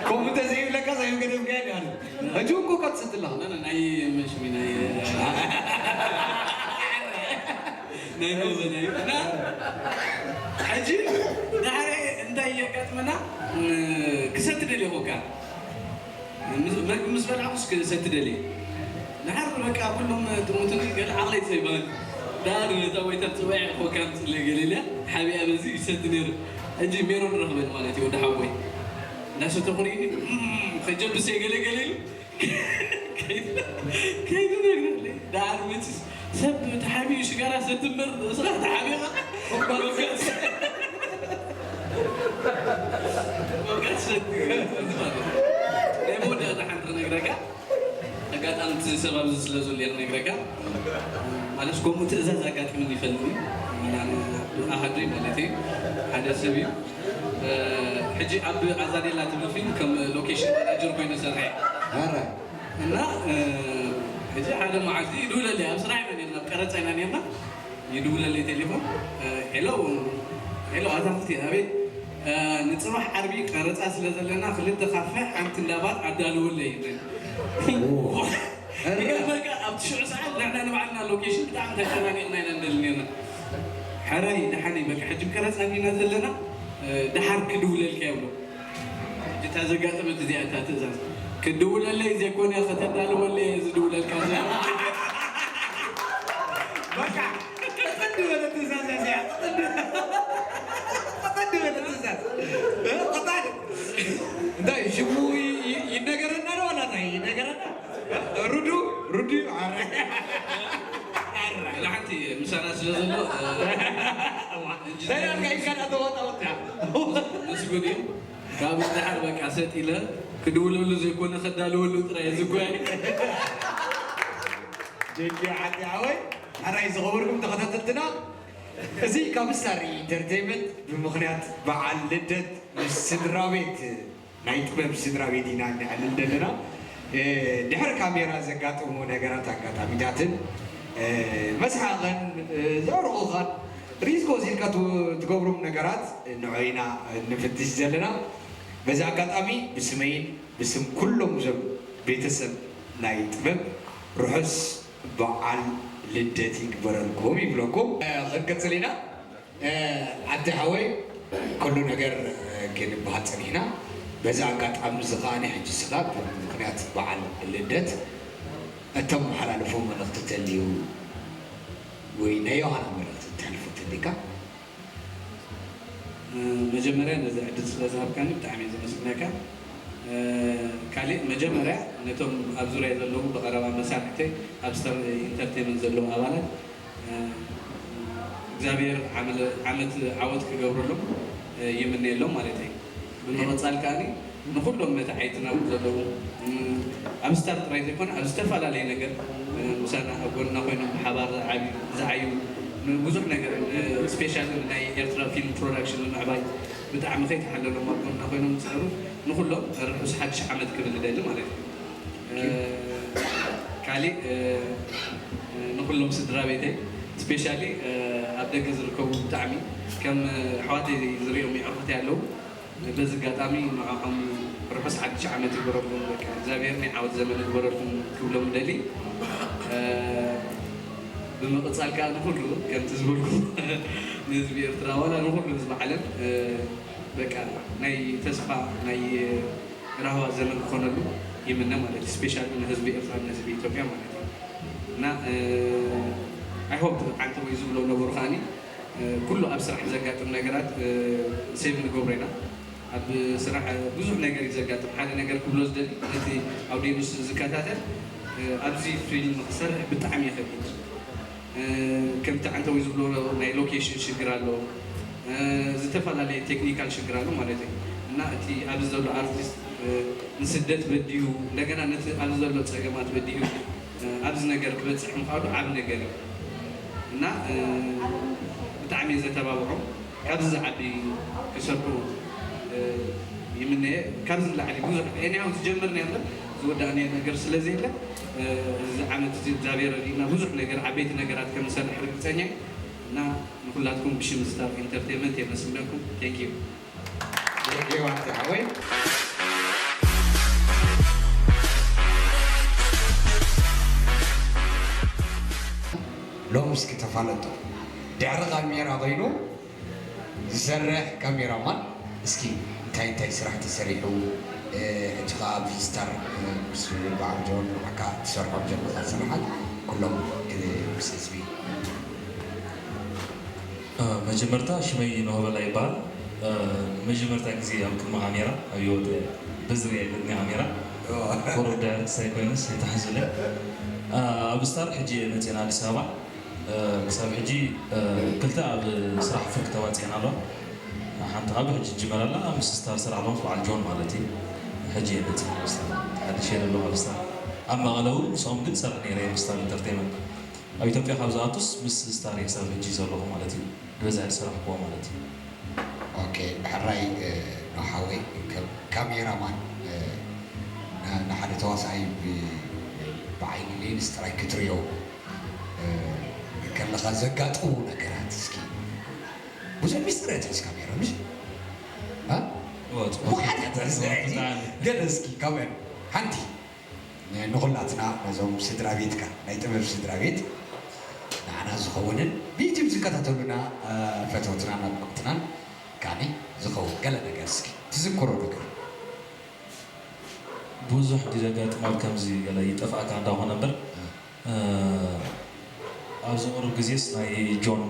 ከምኡ ተዘይብለካ ዘይገደምካ ያ ሕጂ እውን ኮካ ትሰቲ ኣለኻ ናይ መሽሚ ናይ መውዘና እዩ እና ሕጂ ድሕሪ እንታይ የጋጥመና ክሰቲ ደልየ ኮካ ምስ በልዓኩስ ክሰቲ ደልየ ድሓር በቃ ኩሎም ጥሙትን ገለ ዓቕለይ ዘይባል ዳር ነታ ወይተር ፅዋዕ ኮካ ምፅለ ገሊልያ ሓቢኣ በዚ ይሰቲ ነይሩ ሕጂ ሜሮን ረኽበን ማለት እዩ ወዳሓወይ እንዳሰተኹኒ ከጀብሰ ገለገለ ኢሉ ከይዱ ነግረለይ ዳር መፅስ ሰብ ተሓቢኡ ሽጋራ ስትምር እስራ ተሓቢኻ ኮካ ሰቲ ናይ መወዳእታ ሓንቲ ነግረካ ኣጋጣሚ ሰብ ኣብዚ ስለዘሎ እየ ነግረካ ማለት ከምኡ ትእዛዝ ኣጋጢሙኒ ይፈልጥ ኣሃድሪ ማለት እዩ ሓደ ሰብ እዩ ሕጂ ኣብ ኣዛዴላ ትብል ፊልም ከም ሎኬሽን ማናጀር ኮይኑ ሰርሐ እና እዚ ሓደ መዓልቲ ይድውለለ ኣብ ስራሕ ኢና ነርና ቀረፃ ኢና ነርና ይድውለለ ቴሌፎን ሄሎ ኣታክልቲ ኣቤት ንፅባሕ ዓርቢ ቀረፃ ስለ ዘለና ክልተ ካፌ ሓንቲ እንዳባት ኣዳልውለይ ይገርመካ ኣብቲ ሽዑ ሰዓት ንሕና ንባዕልና ሎኬሽን ብጣዕሚ ተጨናኒቕና ኢና ንደሊ ነርና ሓራይ ድሓነይ በቃ ሕጂ ቀረፃ ኒና ዘለና ድሓር ክድውለልካ የብሎ እታ ዘጋጠመት እዚኣ እታ ትእዛዝ ክድውለለይ ዘይኮነ ከተዳልወለይ ዝድውለልካ በቃ ቀጠድ በለ ትእዛዝ እዚኣ ቀጠድ በለ ትእዛዝ ቀጣድ እንታይ ሽሙ ይነገረና ነው አላታ ይነገረና ሩዱ ላሕንቲ ምሳና ስለ ዘሎ ተያርካ ይካና ተወጣወጣ ምስጉን እዩ ካብ ድሓር በቃ ሰጥ ኢለ ክድውለሉ ዘይኮነ ከዳልወሉ ጥራይ ዝጓይ ጀንጂ ዓዲ ዓወይ ሓራይ ዝኸበርኩም ተኸታተልትና እዚ ካብ ስታር ኢንተርቴይመንት ብምኽንያት በዓል ልደት ምስ ስድራ ቤት ናይ ጥበብ ስድራ ቤት ኢና ንዕልል ዘለና ድሕሪ ካሜራ ዘጋጥሙ ነገራት ኣጋጣሚታትን መስሓቕን ዘዕርቑኻን ሪስኮ ሲልካ ትገብሮም ነገራት ንዕይና ንፍትሽ ዘለና በዚ ኣጋጣሚ ብስመይን ብስም ኩሎም ዞም ቤተሰብ ናይ ጥበብ ርሑስ በዓል ልደት ይግበረልኩም ይብለኩም ክንቅፅል ኢና ዓዲ ሓወይ ኩሉ ነገር ክንበሃል ፀኒሕና በዚ ኣጋጣሚ እዚ ከዓኒ ሕጂ ስኻ ብምክንያት በዓል ልደት እተመሓላልፎ መልእኽቲ ተልዩ ወይ ናይ ዮሃና መልእኽቲ ተሕልፎ ተሊካ መጀመርያ ነዚ ዕድል ስለዝሃብካኒ ብጣዕሚ እየ ዘመስግነካ ካሊእ መጀመርያ ነቶም ኣብ ዙርያ ዘለዉ ብቐረባ መሳርሕተይ ኣብ ስታር ኢንተርቴይመንት ዘለዉ ኣባላት እግዚኣብሔር ዓመት ዓወት ክገብረሎም ይምነየሎም ማለት እዩ ብምቕፃል ከዓኒ ንኩሎም መታዓይትና ዘለዉ ኣብ ስታር ጥራይ ዘይኮነ ኣብ ዝተፈላለየ ነገር ምሳና ኣብ ጎንና ኮይኖም ብሓባር ዝዓዩ ብዙሕ ነገር ስፔሻሊ ናይ ኤርትራ ፊልም ፕሮዳክሽን ንምዕባይ ብጣዕሚ ከይተሓለሎም ኣብ ጎንና ኮይኖም ዝሰሩ ንኩሎም ርሑስ ሓድሽ ዓመት ክብል ይደሊ ማለት እዩ ካሊእ ንኩሎም ስድራ ቤተይ ስፔሻሊ ኣብ ደገ ዝርከቡ ብጣዕሚ ከም ኣሕዋተይ ዝሪኦም ይዕርፍተይ ኣለዉ በዚ ኣጋጣሚ ንዓኹም ርሑስ ሓድሽ ዓመት ይግበረልኩም እግዚኣብሔር ናይ ዓወት ዘመን ይግበረልኩም ክብሎም ደሊ ብምቕፃል ከዓ ንኩሉ ከምቲ ዝበልኩም ንህዝቢ ኤርትራ ዋላ ንኩሉ ህዝቢ ዓለም በቃ ናይ ተስፋ ናይ ራህዋ ዘመን ክኾነሉ ይምነ ማለት እዩ ስፔሻሊ ንህዝቢ ኤርትራ ንህዝቢ ኢትዮጵያ ማለት እዩ እና ኣይሆፕ ዓንቲ ወይ ዝብሎ ነበሩ ከዓኒ ኩሉ ኣብ ስራሕ ዘጋጥም ነገራት ሴቭ ንገብሮ ኢና ኣብ ስራሕ ብዙሕ ነገር እዩ ዘጋጥም ሓደ ነገር ክብሎ ዝደሊ ነቲ ኣውዲየንስ ዝከታተል ኣብዚ ፊልም ክሰርሕ ብጣዕሚ ይኸቢድ ከምቲ ዓንተ ወይ ዝብሎ ናይ ሎኬሽን ሽግር ኣሎ ዝተፈላለየ ቴክኒካል ሽግር ኣሎ ማለት እዩ እና እቲ ኣብዚ ዘሎ ኣርቲስት ንስደት በዲዩ እንደገና ነቲ ኣብዚ ዘሎ ፀገማት በዲዩ ኣብዚ ነገር ክበፅሕ ምኻዱ ዓብ ነገር እዩ እና ብጣዕሚ ዘተባብዖ ካብዚ ዝዓቢ ክሰርሑ ይምነየ ካብዚ ንላዕሊ ብዙሕ እኒያው ዝጀመርና ያለ ዝወዳእንየ ነገር ስለዘየለ እዚ ዓመት እዚ እግዚኣብሔር ረዲእና ብዙሕ ነገር ዓበይቲ ነገራት ከም ንሰርሕ ርግፀኛ እና ንኩላትኩም ብሽም ስታር ኢንተርቴይመንት የመስግነኩም ቴንክ ዩ ዓዲ ሓወይ ሎም እስኪ ተፋለጡ ድሕሪ ካሜራ ኮይኑ ዝሰርሕ ካሜራማን እስኪ እንታይ ስራሕ ተሰሪሑ ሕጂ ከዓ ኣብ ስታር ምስ በዓል ጆን ዓካ ትሰርሖም ዘለካ ስራሓት ኩሎም ምስ ህዝቢ መጀመርታ ሽመይ ንሆበላ ይበሃል መጀመርታ ግዜ ኣብ ቅድሚ ካሜራ ኣብ ሂወት ብዝሪአ ቅድሚ ካሜራ ኮሮ ዳይረክት ሳይኮይንስ የተሓዘለ ኣብ ስታር ሕጂ መፅና ኣዲስ ኣበባ ክሳብ ሕጂ ክልተ ኣብ ስራሕ ፍርቂ ተዋፅአና ኣለዋ ሓንቲ ካብ ሕጂ ጅመር ኣላ ምስ ስታር ስራሕ ኣለዋ በዓል ጆን ማለት እዩ ሕጂ መፅና ኣብ ስታር ሓድሽ የለ ኣለዋ ኣብ ስታር ኣብ መቐለ እውን ንስኦም ግን ሰርሕ ነይረ ምስ ስታር ኢንተርቴይመንት ኣብ ኢትዮጵያ ካብ ዝኣቱስ ምስ ስታር ክሳብ ሕጂ ዘለኹ ማለት እዩ ብበዝሒ ዝሰርሕክዎ ማለት እዩ ኦኬ ብሕራይ ንሓወይ ካሜራማን ንሓደ ተዋሳኣይ ብዓይኒ ሌንስ ጥራይ ክትሪኦ ከለኻ ዘጋጥሙ ነገራት እስኪ ብዙሕ ሚስጥር የትሕዝ ካሜራ ምሽ ገለ እስኪ ካብአን ሓንቲ ንኹላትና ነዞም ስድራ ቤትካ ናይ ጥበብ ስድራ ቤት ንዓና ዝኸውንን ብዩቲብ ዝከታተሉና ፈተውትናን ኣድመቕትናን ካኒ ዝኸውን ገለ ነገር እስኪ ትዝክሮ ነገር ብዙሕ ግዜ ዘጋጥማል ከምዚ ገለ ይጠፍኣካ እንዳኾነ እምበር ኣብዚ ቅርብ ግዜስ ናይ ጆን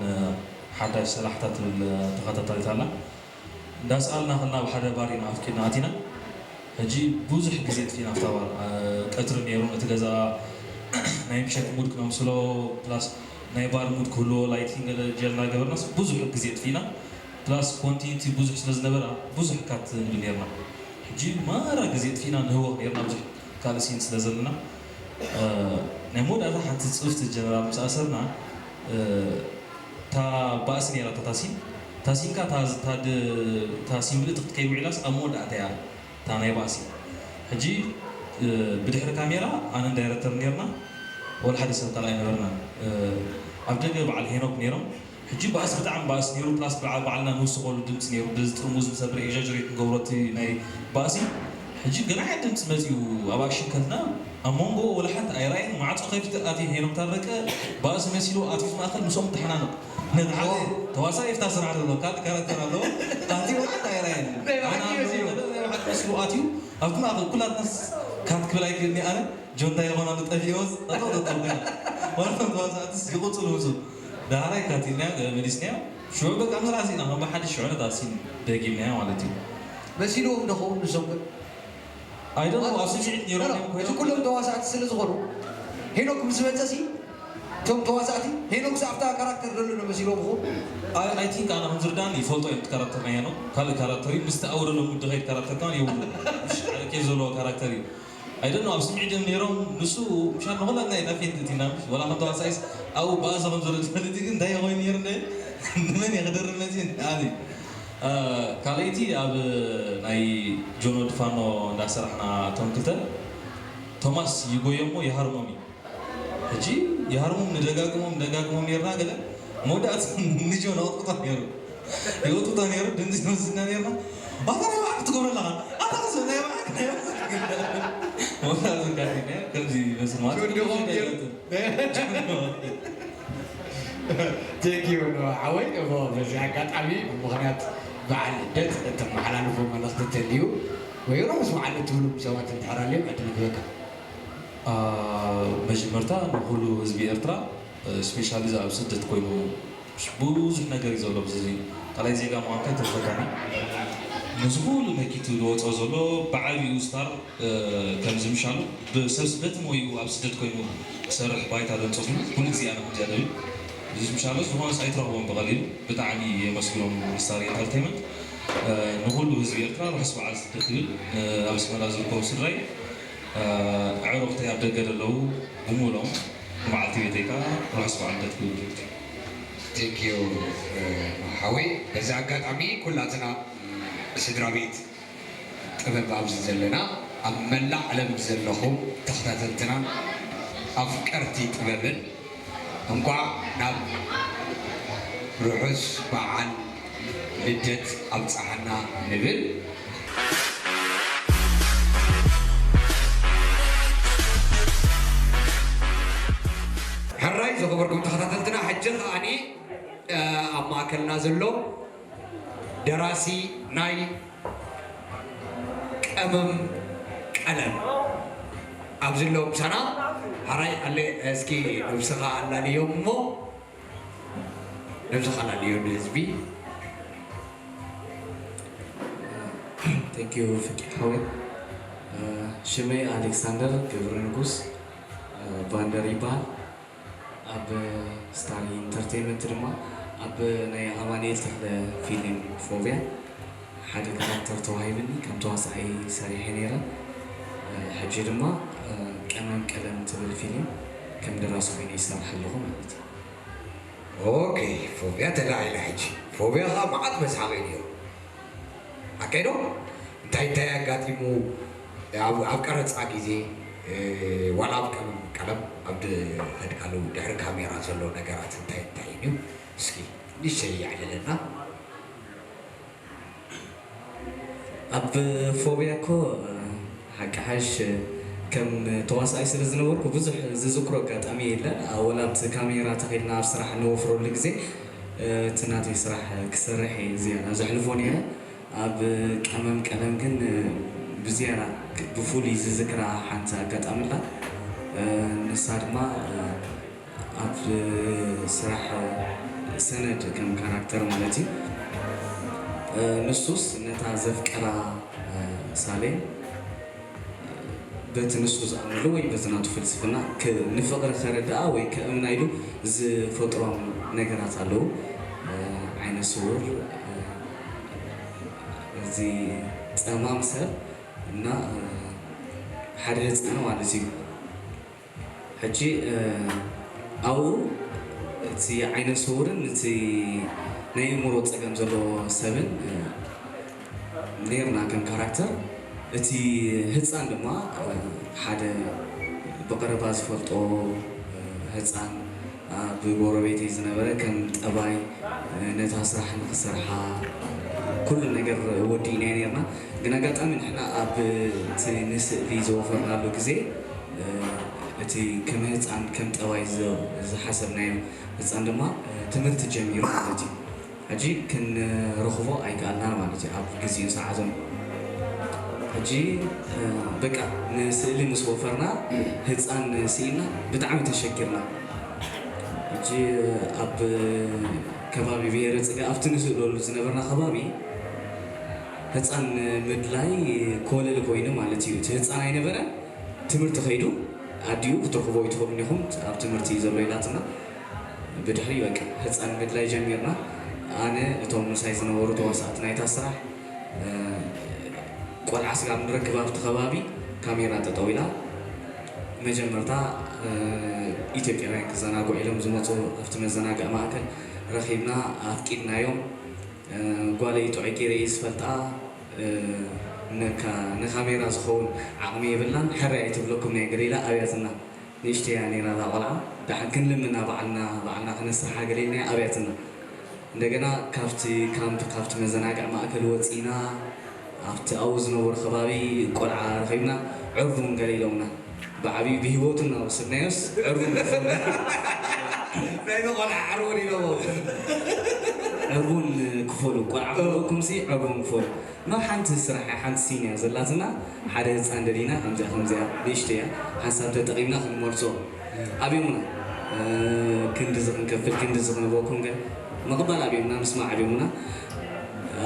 ሓዳሽ ሰላሕታት ትብል ተኸታታሊት ኣላ እንዳሰኣልና ከልና ብሓደ ባር ኢና ኣፍኪድና ኣቲና ሕጂ ብዙሕ ግዜ ጥፊና ኣብታ ባር ቀትሪ ነይሩ እቲ ገዛ ናይ ምሸት ሙድ ክነምስሎ ፕላስ ናይ ባር ሙድ ክህልዎ ላይቲንግ ጀልና ገበርናስ ብዙሕ ግዜ ጥፊና ፕላስ ኮንቲኒቲ ብዙሕ ስለ ዝነበረ ብዙሕ ካት ንብል ነርና ሕጂ ማራ ግዜ ጥፊና ንህወ ነርና ብዙሕ ካልእ ሲን ስለ ዘለና ናይ መወዳእታ ሓንቲ ፅፍቲ ጀነራል ምስ ኣሰርና እታ ባእሲ ነራ ታሲንካ ታሲን ምልእቲ ክትከይውዒላስ ኣብ መወዳእታ እያ እታ ናይ ባእሲ ሕጂ ብድሕሪ ካሜራ ኣነ ዳይረክተር ነርና ወላ ሓደ ሰብ ካልኣይ ነበርና ኣብ ደገ በዓል ሄኖክ ነይሮም ሕጂ ባእሲ ብጣዕሚ ባእሲ ነይሩ ፕላስ በዓልና ንውስኸሉ ድምፂ ነይሩ ብጥርሙዝ ምሰብረ ኤግዛጀሬት ንገብሮቲ ናይ ባእሲ ሕጂ ገናሕ ድምፂ መፅኡ ኣብ ኣክሽን ከልና ኣብ መንጎ ወላ ሓንቲ ኣይራእየን ማዕፆ ከይፍቲ ኣትዩ ሄኖክ ታረቀ ባእሲ መሲሉ ኣትዩ ማእኸል ምስኦም ተሓናንቕ ነቲ ሓደ ተዋሳኢ ፍታ ስራሕ ዘሎ ካልእ ካራክተር ኣለዎ ኣትዩ ወላ ሓንቲ ኣይራእየን መሲሉ ኣትዩ ኣብቲ ማእኸል ኩላትናስ ካት ክብል ኣይክእልኒ ኣነ ጆን እንታይ ዝኾነ ኣሎ ጠፊኦስ ጠጠው ኮይና ዋላቶም ተዋሳእትስ ይቕፅሉ ምስ ዳሃራይ ካቲልናዮ መሊስናዮ ሽዑ በቃ ምስራ ሲና ከም ብሓድሽ ሽዑ ነታ ሲን ደጊምናዮ ማለት እዩ መሲልዎም ንኸውን ንሶም ኣይደለ ኣብ ስምዒት ነይሮም እቲ ኩሎም ተዋሳእቲ ስለ ዝኾኑ ሄኖክ ምስ መፀሲ እቶም ተዋሳእቲ ሄኖክ ኣብታ ካራክተር ዘሎ ዶ መሲሎም ኹ ኣይ ቲንክ ኣነ ከም ዝርዳእኒ ይፈልጦ እዮም ካራክተር ናይ ሄኖክ ካልእ ካራክተር እዩ ምስቲ ኣውረሎ ሙዲ ኸይድ ካራክተር ከማ የብሉ ኬፍ ዘለዎ ካራክተር እዩ ኣይደለ ኣብ ስምዒት እዮም ነይሮም ንሱ ምሻን ንኹላትና ናፌንት እቲና ወላ ከም ተዋሳኢስ ኣብኡ ባእሰ ከም ዘሎ ዝፈልጥ ግን እንታይ ኮይኑ ነይሩ እንደ ንመን እየ ክደርብ መፅን ኣነ ካልአይቲ ኣብ ናይ ጆን ወድፋኖ እንዳሰራሕና እቶም ክልተ ቶማስ ይጎየሞ ይሃርሞም እዩ ሕጂ ይሃርሞም ንደጋግሞም ነርና ገለ መወዳእቲ ንጆን ኣውጥቁቶ ነይሩ ይወጥቁቶ ነይሩ ድምፂ ንወስድና ነርና ኣታ ናይ ባዕክ ትገብረለኻ ኣታ ክስ ናይ ባዕክ ናይ መወዳእቲ ካቲና ከምዚ መስል ማለት ቴንኪዩ ዓወይ በዚ ኣጋጣሚ ብምኽንያት በዓል ልደት እተመሓላልፎ መልእኽቲ እንተልዩ ወይ ሮስ በዓል እትብሉ ሰባት እንትሕራልዮም ዕድል ክበካ መጀመርታ ንኩሉ ህዝቢ ኤርትራ ስፔሻሊ ዛ ኣብ ስደት ኮይኑ ብዙሕ ነገር እዩ ዘሎ ብዚ ካልኣይ ዜጋ ምዃንካ ተፈታኒ ነዚ ኩሉ መኪቱ ዝወፅኦ ዘሎ ብዓብዪኡ ስታር ከም ዝምሻሉ ብሰብ ስደት ሞዩ ኣብ ስደት ኮይኑ ክሰርሕ ባይታ ዘንፀፍ ኩሉ ግዜ ኣነ ከምዚኣ ደብል እዚ ምሻሎስ ዝኾነ ኣይትረኽቦም ብቐሊሉ ብጣዕሚ የመስግኖም ስታር ኢንተርቴይመንት ንኩሉ ህዝቢ ኤርትራ ርሕስ በዓል ስደት ይብል ኣብ ኣስመራ ዝርከቡ ስድራይ ዕሮክተይ ኣብ ደገ ዘለዉ ብምሎም መዓልቲ ቤተይካ ርሕስ በዓል ልደት ክብል ቴንኪዩ ሓወይ በዚ ኣጋጣሚ ኩላትና ስድራ ቤት ጥበብ ኣብዚ ዘለና ኣብ መላእ ዓለም ዘለኹም ተኸታተልትናን ኣፍቀርቲ ጥበብን እንኳዕ ናብ ርሑስ በዓል ልደት ኣብፅሓና ንብል ሕራይ ዝኸበርኩም ተኸታተልትና ሕጂ ከዓኒ ኣብ ማእከልና ዘሎ ደራሲ ናይ ቀመም ቀለም ኣብዚ ዘለዎም ምሳና ሓራይ ኣለ እስኪ ነብስኻ ኣላልዮም እሞ ነብስኻ ኣላልዮ ንህዝቢ ቴንክ ዩ ፍቂ ሓወይ ሽመይ ኣሌክሳንደር ገብረ ንጉስ ቫንደር ይበሃል ኣብ ስታር ኢንተርቴይንመንት ድማ ኣብ ናይ ኣማኒኤል ተክለ ፊልም ፎብያ ሓደ ካራክተር ተዋሂብኒ ከም ተዋሳኢ ሰሪሐ ነይረ ሕጂ ድማ ቀመም ቀለም ትብል ፊልም ከም ደራሲ ኮይኑ ይሰርሕ ኣለኹ ማለት እዩ ኦኬ ፎብያ ተላዒለ ሕጂ ፎብያ ኸ መዓት መስሓቂ ነይሩ ኣካይዶ እንታይ ኣጋጢሙ ኣብ ቀረፃ ግዜ ዋላ ኣብ ቀለም ኣብ ህድቃሉ ድሕሪ ካሜራ ዘሎ ነገራት እንታይ እዩ እስኪ ንሸይ ያዕለለና ኣብ ፎብያ እኮ ሓቂ ሓሽ ከም ተዋሳኢ ስለ ዝነበርኩ ብዙሕ ዝዝክሮ ኣጋጣሚ የለን ወላ ኣብቲ ካሜራ ተኸድና ኣብ ስራሕ ንወፍረሉ ግዜ እቲ ናተይ ስራሕ ክሰርሕ ዝያዳ ዘሕልፎ ነይረ ኣብ ቀለም ግን ብዝያዳ ብፍሉይ ዝዝክራ ሓንቲ ኣጋጣሚ ኣላ ንሳ ድማ ኣብ ስራሕ ሰነድ ከም ካራክተር ማለት እዩ ንሱስ ነታ ዘፍቀራ ሳሌም በቲ ንሱ ዝኣምሉ ወይ በቲ ናቱ ፍልስፍና ንፍቅሪ ከረድኣ ወይ ከእምና ኢሉ ዝፈጥሮም ነገራት ኣለዉ ዓይነ ስውር እዚ ፀማም ሰብ እና ሓደ ህፃን ማለት እዩ ሕጂ ኣብኡ እቲ ዓይነ ስውርን እቲ ናይ እምሮ ፀገም ዘለዎ ሰብን ነርና ከም ካራክተር እቲ ህፃን ድማ ሓደ ብቀረባ ዝፈልጦ ህፃን ብጎረቤተይ ዝነበረ ከም ጠባይ ነታ ስራሕ ንክሰርሓ ኩሉ ነገር ወዲእና ነርና ግን ኣጋጣሚ ንሕና ኣብ እቲ ንስእሊ ዝወፈርናሉ ግዜ እቲ ከም ህፃን ከም ጠባይ ዝሓሰብናዮ ህፃን ድማ ትምህርቲ ጀሚሩ ማለት እዩ ሕጂ ክንረኽቦ ኣይከኣልና ማለት እዩ ኣብ ግዜኡ ሰዓቶም ሕጂ በቃ ንስእሊ ምስ ወፈርና ህፃን ስኢና ብጣዕሚ ተሸጊርና ሕጂ ኣብ ከባቢ ብሄረ ፅጋ ኣብቲ ንስእለሉ ዝነበርና ከባቢ ህፃን ምድላይ ኮለል ኮይኑ ማለት እዩ እቲ ህፃን ኣይነበረ ትምህርቲ ከይዱ ኣድዩ ክትረኽቦ ይትኽእሉ ኢኹም ኣብ ትምህርቲ እዩ ዘሎ ኢላትና ብድሕሪ በቃ ህፃን ምድላይ ጀሚርና ኣነ እቶም ምሳይ ዝነበሩ ተዋሳእቲ ናይታ ስራሕ ቆልዓ ስጋ ንረክብ ኣብቲ ከባቢ ካሜራ ጠጠው ኢላ መጀመርታ ኢትዮጵያውያን ክዘናግዑ ኢሎም ዝመፁ ኣብቲ መዘናግዒ ማእከል ረኺብና ኣፍቂድናዮም ጓለይ ጥዑይ ገይረ እየ ዝፈልጣ ንካሜራ ዝኸውን ዓቕሚ የብላን ሕራይ ትብለኩም ናይ ገሌላ ኣብያትና ንእሽተያ ነይራ እዛ ቆልዓ ዳሓን ክንልምና ባዕልና ክነስርሓ ገሌልና ኣብያትና እንደገና ካብቲ ካምፕ ካብቲ መዘናግዒ ማእከል ወፂና ኣብቲ ኣብኡ ዝነበሩ ከባቢ ቆልዓ ረኺብና ዕርቡን ገለ ኢሎምና ብዓብዪ ብሂወቱ እናወሰድናዮስ ዕርቡን ናይዚ ቆልዓ ዓርቡን ኢሎሞ ዕርቡን ክፈሉ ቆልዓ ክፈለኩም ሲ ዕርቡን ክፈሉ ናብ ሓንቲ ስራሕ ሓንቲ ሲንያ ዘላትና ሓደ ህፃን ደሊና ከምዚኣ ንእሽተያ ሓሳብ ተጠቒምና ክንመርፆ ኣብዮምና ክንዲ ዝክንከፍል ክንዲ ዝክንበኩም ገ መቕባል ኣብዮምና ምስማዕ ኣብዮምና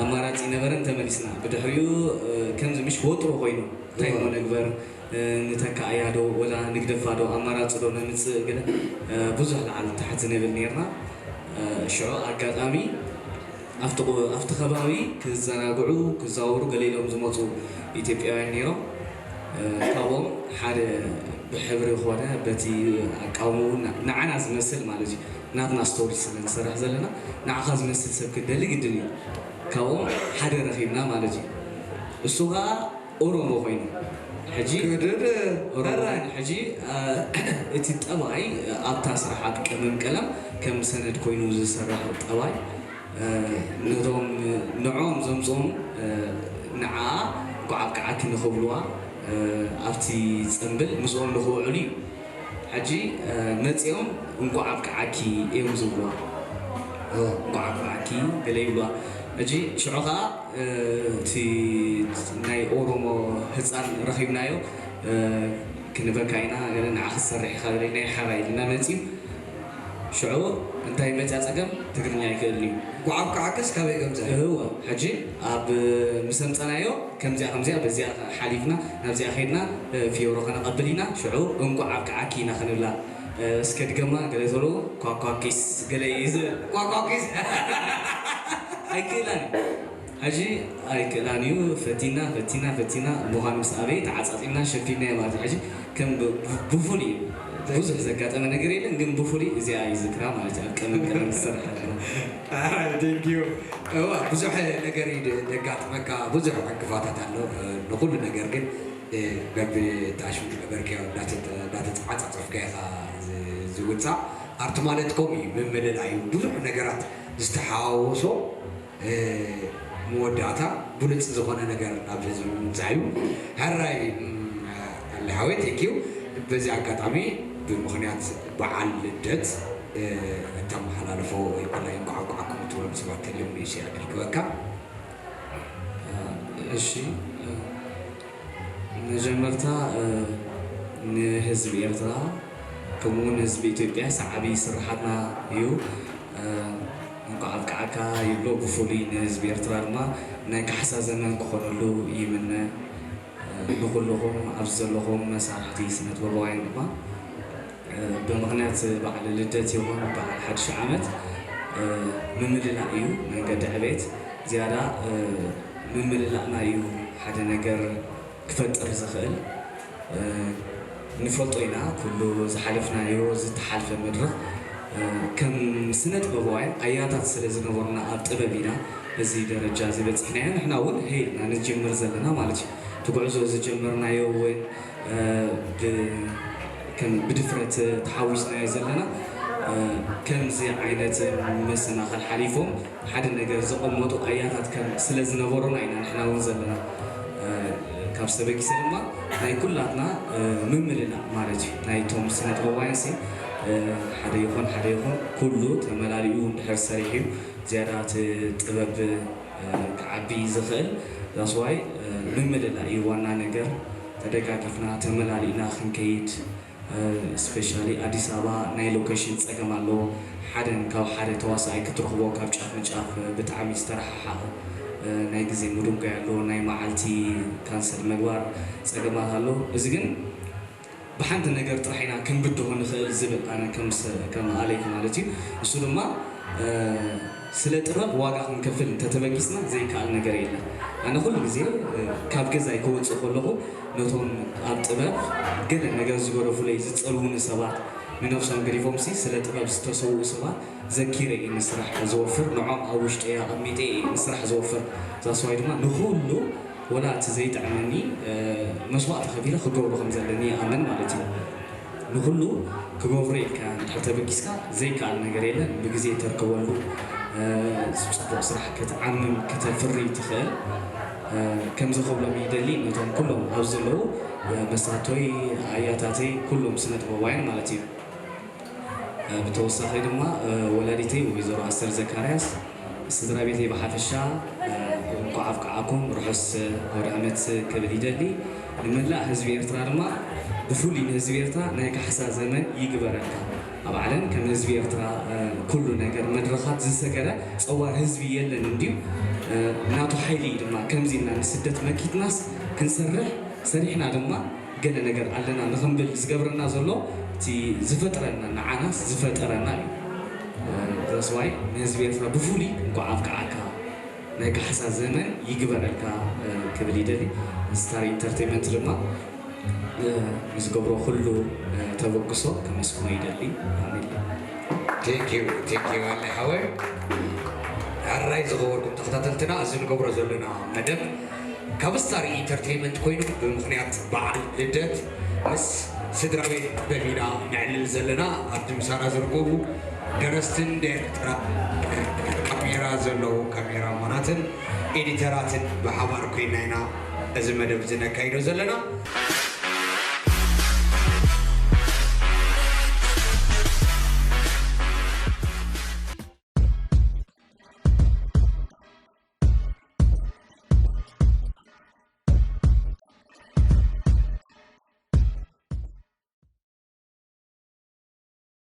ኣማራፂ ነበረን ተመሊስና ብድሕሪኡ ከምዚ ምሽ ወጥሮ ኮይኑ እንታይ ሞ ነግበር ንተካእያ ዶ ወላ ንግደፋ ዶ ኣማራፂ ዶ ነምፅእ ገለ ብዙሕ ላዓል ታሕቲ ንብል ነርና ሽዑ ኣጋጣሚ ኣብቲ ከባቢ ክዘናግዑ ክዛወሩ ገለ ኢሎም ዝመፁ ኢትዮጵያውያን ነይሮም ካብኦም ሓደ ብሕብሪ ኮነ በቲ ኣቃውሙ ንዓና ዝመስል ማለት እዩ ናትና ስቶሪ ስለ ንሰርሕ ዘለና ንዓኻ ዝመስል ሰብ ክደሊ ግድን እዩ ካብኦም ሓደ ረኺብና ማለት እዩ እሱ ከዓ ኦሮሞ ኮይኑ ሕጂ ሕጂ እቲ ጠባይ ኣብታ ስራሕ ኣብ ቀመም ቀለም ከም ሰነድ ኮይኑ ዝሰርሕ ጠባይ ንዖም ዘምፅኦም ንዓ ጓዓብቃዓኪ ንኽብልዋ ኣብቲ ፅምብል ምስኦም ንኽውዕሉ እዩ ሕጂ መፂኦም እንቋዓብቃዓኪ እዮም ዝብልዋ እንቋዓብቃዓኪ ገለ ይብልዋ ሕጂ ሽዑ ከዓ እቲ ናይ ኦሮሞ ህፃን ረኺብናዮ ክንበካ ኢና ገለ ንዓ ክሰርሕ ኢኻ ገለ ናይ ሓባይ ኢልና መፂኡ ሽዑ እንታይ መፅያ ፀገም ትግርኛ ይክእል እዩ ጓዓብቃዓክስ ካበይ ከምዚ እዎ ሕጂ ኣብ ምሰምፀናዮ ከምዚኣ በዚኣ ሓሊፍና ናብዚኣ ከይድና ፊዮሮ ከነቐብል ኢና ሽዑ እንቋዓብቃዓኪ ኢና ክንብላ እስከ ድገማ ገለ ተሎ ኳኳኪስ ገለ ቋቋቂስ ኣይክእላን ሕጂ ኣይክእላን እዩ ፈቲና ምዃኑ ምስ ኣበይ ተዓፃፂና ሸፊና ማለት ሕጂ ከም ብፍሉይ ብዙሕ ዘጋጠመ ነገር የለን ግን ብፍሉይ እዚኣ ይዝክራ ማለት እዩ ኣብ ቀመም ዝሰርሐ ቴንኪዩ ብዙሕ ነገር ደጋጥመካ ብዙሕ ዕንቅፋታት ኣሎ ንኩሉ ነገር ግን በብታሽም ገበርኪያ ዳተጻጻጽፍ ከይኻ ዝውፃእ ኣርት ማለት ከምኡ እዩ ምምልላእ እዩ ብዙሕ ነገራት ዝተሓዋወሶ መወዳእታ ብሉፅ ዝኾነ ነገር ናብ ህዝቢ ምምፃእ እዩ ሃራይ ለሃወይ ቴንኪዩ በዚ ኣጋጣሚ ብምክንያት በዓል ልደት እተመሓላለፎ ወይ ኮላ እንቋዓቋዓኩም ትብሎም ሰባት ተልዮም እሺ ኣገልግበካ እሺ መጀመርታ ንህዝቢ ኤርትራ ከምኡውን ህዝቢ ኢትዮጵያ ሰዓቢ ስራሓትና እዩ እንቋዓቃዓካ ይብሎ ብፍሉይ ንህዝቢ ኤርትራ ድማ ናይ ካሕሳ ዘመን ክኾነሉ ይምነ ንኩልኹም ኣብዚ ዘለኹም መሳርሕቲ ስነ ጥበባውያን ድማ ብምክንያት በዓል ልደት ይኹን በዓል 1 ዓመት ምምልላእ እዩ መንገዲ ዕቤት ዝያዳ ምምልላእና እዩ ሓደ ነገር ክፈጥር ዝኽእል ንፈልጦ ኢና ኩሉ ዝሓለፍናዮ ዝተሓልፈ መድረኽ ከም ስነ ጥበባውያን ኣያታት ስለ ዝነበሩና ኣብ ጥበብ ኢና እዚ ደረጃ ዝበፅሕናዮ ንሕና እውን ሄድና ንጅምር ዘለና ማለት እዩ ትጉዕዞ ዝጀመርናዮ ወይ ከም ብድፍረት ተሓዊስናዮ ዘለና ከምዚ ዓይነት መሰናኽል ሓሊፎም ሓደ ነገር ዘቐመጡ ኣያታት ከም ስለ ዝነበሩና ኢና ንሕና እውን ዘለና ካብ ሰበጊሰ ድማ ናይ ኩላትና ምምልላእ ማለት እዩ ናይቶም ስነ ጥበባውያን ሓደ ይኹን ኩሉ ተመላሊኡ እንድሕር ሰሪሕ እዩ ዝያዳ ጥበብ ክዓቢ ዝኽእል ዳስዋይ ምምልላእ እዩ ዋና ነገር ተደጋጊፍና ተመላሊእና ክንከይድ ስፔሻሊ ኣዲስ ኣበባ ናይ ሎኬሽን ፀገም ኣለዎ ሓደን ካብ ሓደ ተዋሳኢ ክትረኽቦ ካብ ጫፍ ንጫፍ ብጣዕሚ ዝተረሓሓቐ ናይ ግዜ ምዱንጋይ ኣሎ ናይ መዓልቲ ካንሰል ምግባር ፀገማት ኣሎ እዚ ግን ብሓንቲ ነገር ጥራሕ ኢና ክንብድሆ ንኽእል ዝብል ኣነ ከም ኣለይክ ማለት እዩ እሱ ድማ ስለ ጥበብ ዋጋ ክንከፍል እንተተበጊስና ዘይከኣል ነገር የለን ኣነ ኩሉ ግዜ ካብ ገዛይ ክወፅእ ከለኹ ነቶም ኣብ ጥበብ ገለ ነገር ዝገረፉለይ ዝፀልውኒ ሰባት ንነፍሶም ገዲፎም ስለ ጥበብ ዝተሰውኡ ሰባት ዘኪረ እዩ ንስራሕ ዝወፍር ንዖም ኣብ ውሽጢ ኣቐሚጠ ንስራሕ ዝወፍር ዛስዋይ ድማ ንኩሉ ወላ እቲ ዘይጥዕመኒ መስዋእቲ ከፊለ ክገብሮ ከም ዘለኒ ኣመን ማለት እዩ ንኩሉ ክገብሮ ኢልካ እንድሕር ተበጊስካ ዘይከኣል ነገር የለን ብግዜ ተርከበሉ ፅቡቅ ስራሕ ክትዓምም ከተፍሪ ትኽእል ከምዚ ክብሎም ይደሊ ነቶም ኩሎም ኣብ ዘለዉ መሳቶይ ኣያታተይ ኩሎም ስነ ጥበባውያን ማለት እዩ ብተወሳኺ ድማ ወላዲተይ ወይዘሮ ኣስተር ዘካርያስ ስድራ ቤተይ ብሓፈሻ እንኳዓፍቃዓኩም ርሑስ ወደ ዓመት ክብል ይደሊ ንምላእ ህዝቢ ኤርትራ ድማ ብፍሉይ ንህዝቢ ኤርትራ ናይ ካሕሳ ዘመን ይግበረልካ ኣብ ዓለም ከም ህዝቢ ኤርትራ ኩሉ ነገር መድረኻት ዝሰገረ ፀዋር ህዝቢ የለን እንድዩ ናቱ ሓይሊ ድማ ከምዚ ኢልና ንስደት መኪትናስ ክንሰርሕ ሰሪሕና ድማ ገለ ነገር ኣለና ንኽንብል ዝገብረና ዘሎ እቲ ዝፈጥረና ንዓናስ ዝፈጠረና እዩ ረስዋይ ንህዝቢ ኤርትራ ብፍሉይ እንኳዓፍቃዓካ ናይ ካሕሳ ዘመን ይግበረልካ ክብል ይደሊ ስታር ኢንተርቴይንመንት ድማ ዝገብሮ ኩሉ ተበግሶ ከመስግኖ ይደሊ ቴንኪዩ ኣለይ ሓወይ ኣራይ ዝገበርኩም ተኸታተልትና እዚ ንገብሮ ዘለና መደብ ካብ ስታር ኢንተርቴይንመንት ኮይኑ ብምክንያት በዓል ልደት ምስ ስድራ ቤት በሚና ንዕልል ዘለና ኣብቲ ምሳና ዝርከቡ ደረስትን ካሜራ ዘለዉ ካሜራማናትን ኤዲተራትን ብሓባር ኮይና ኢና እዚ መደብ ዝነካይዶ ዘለና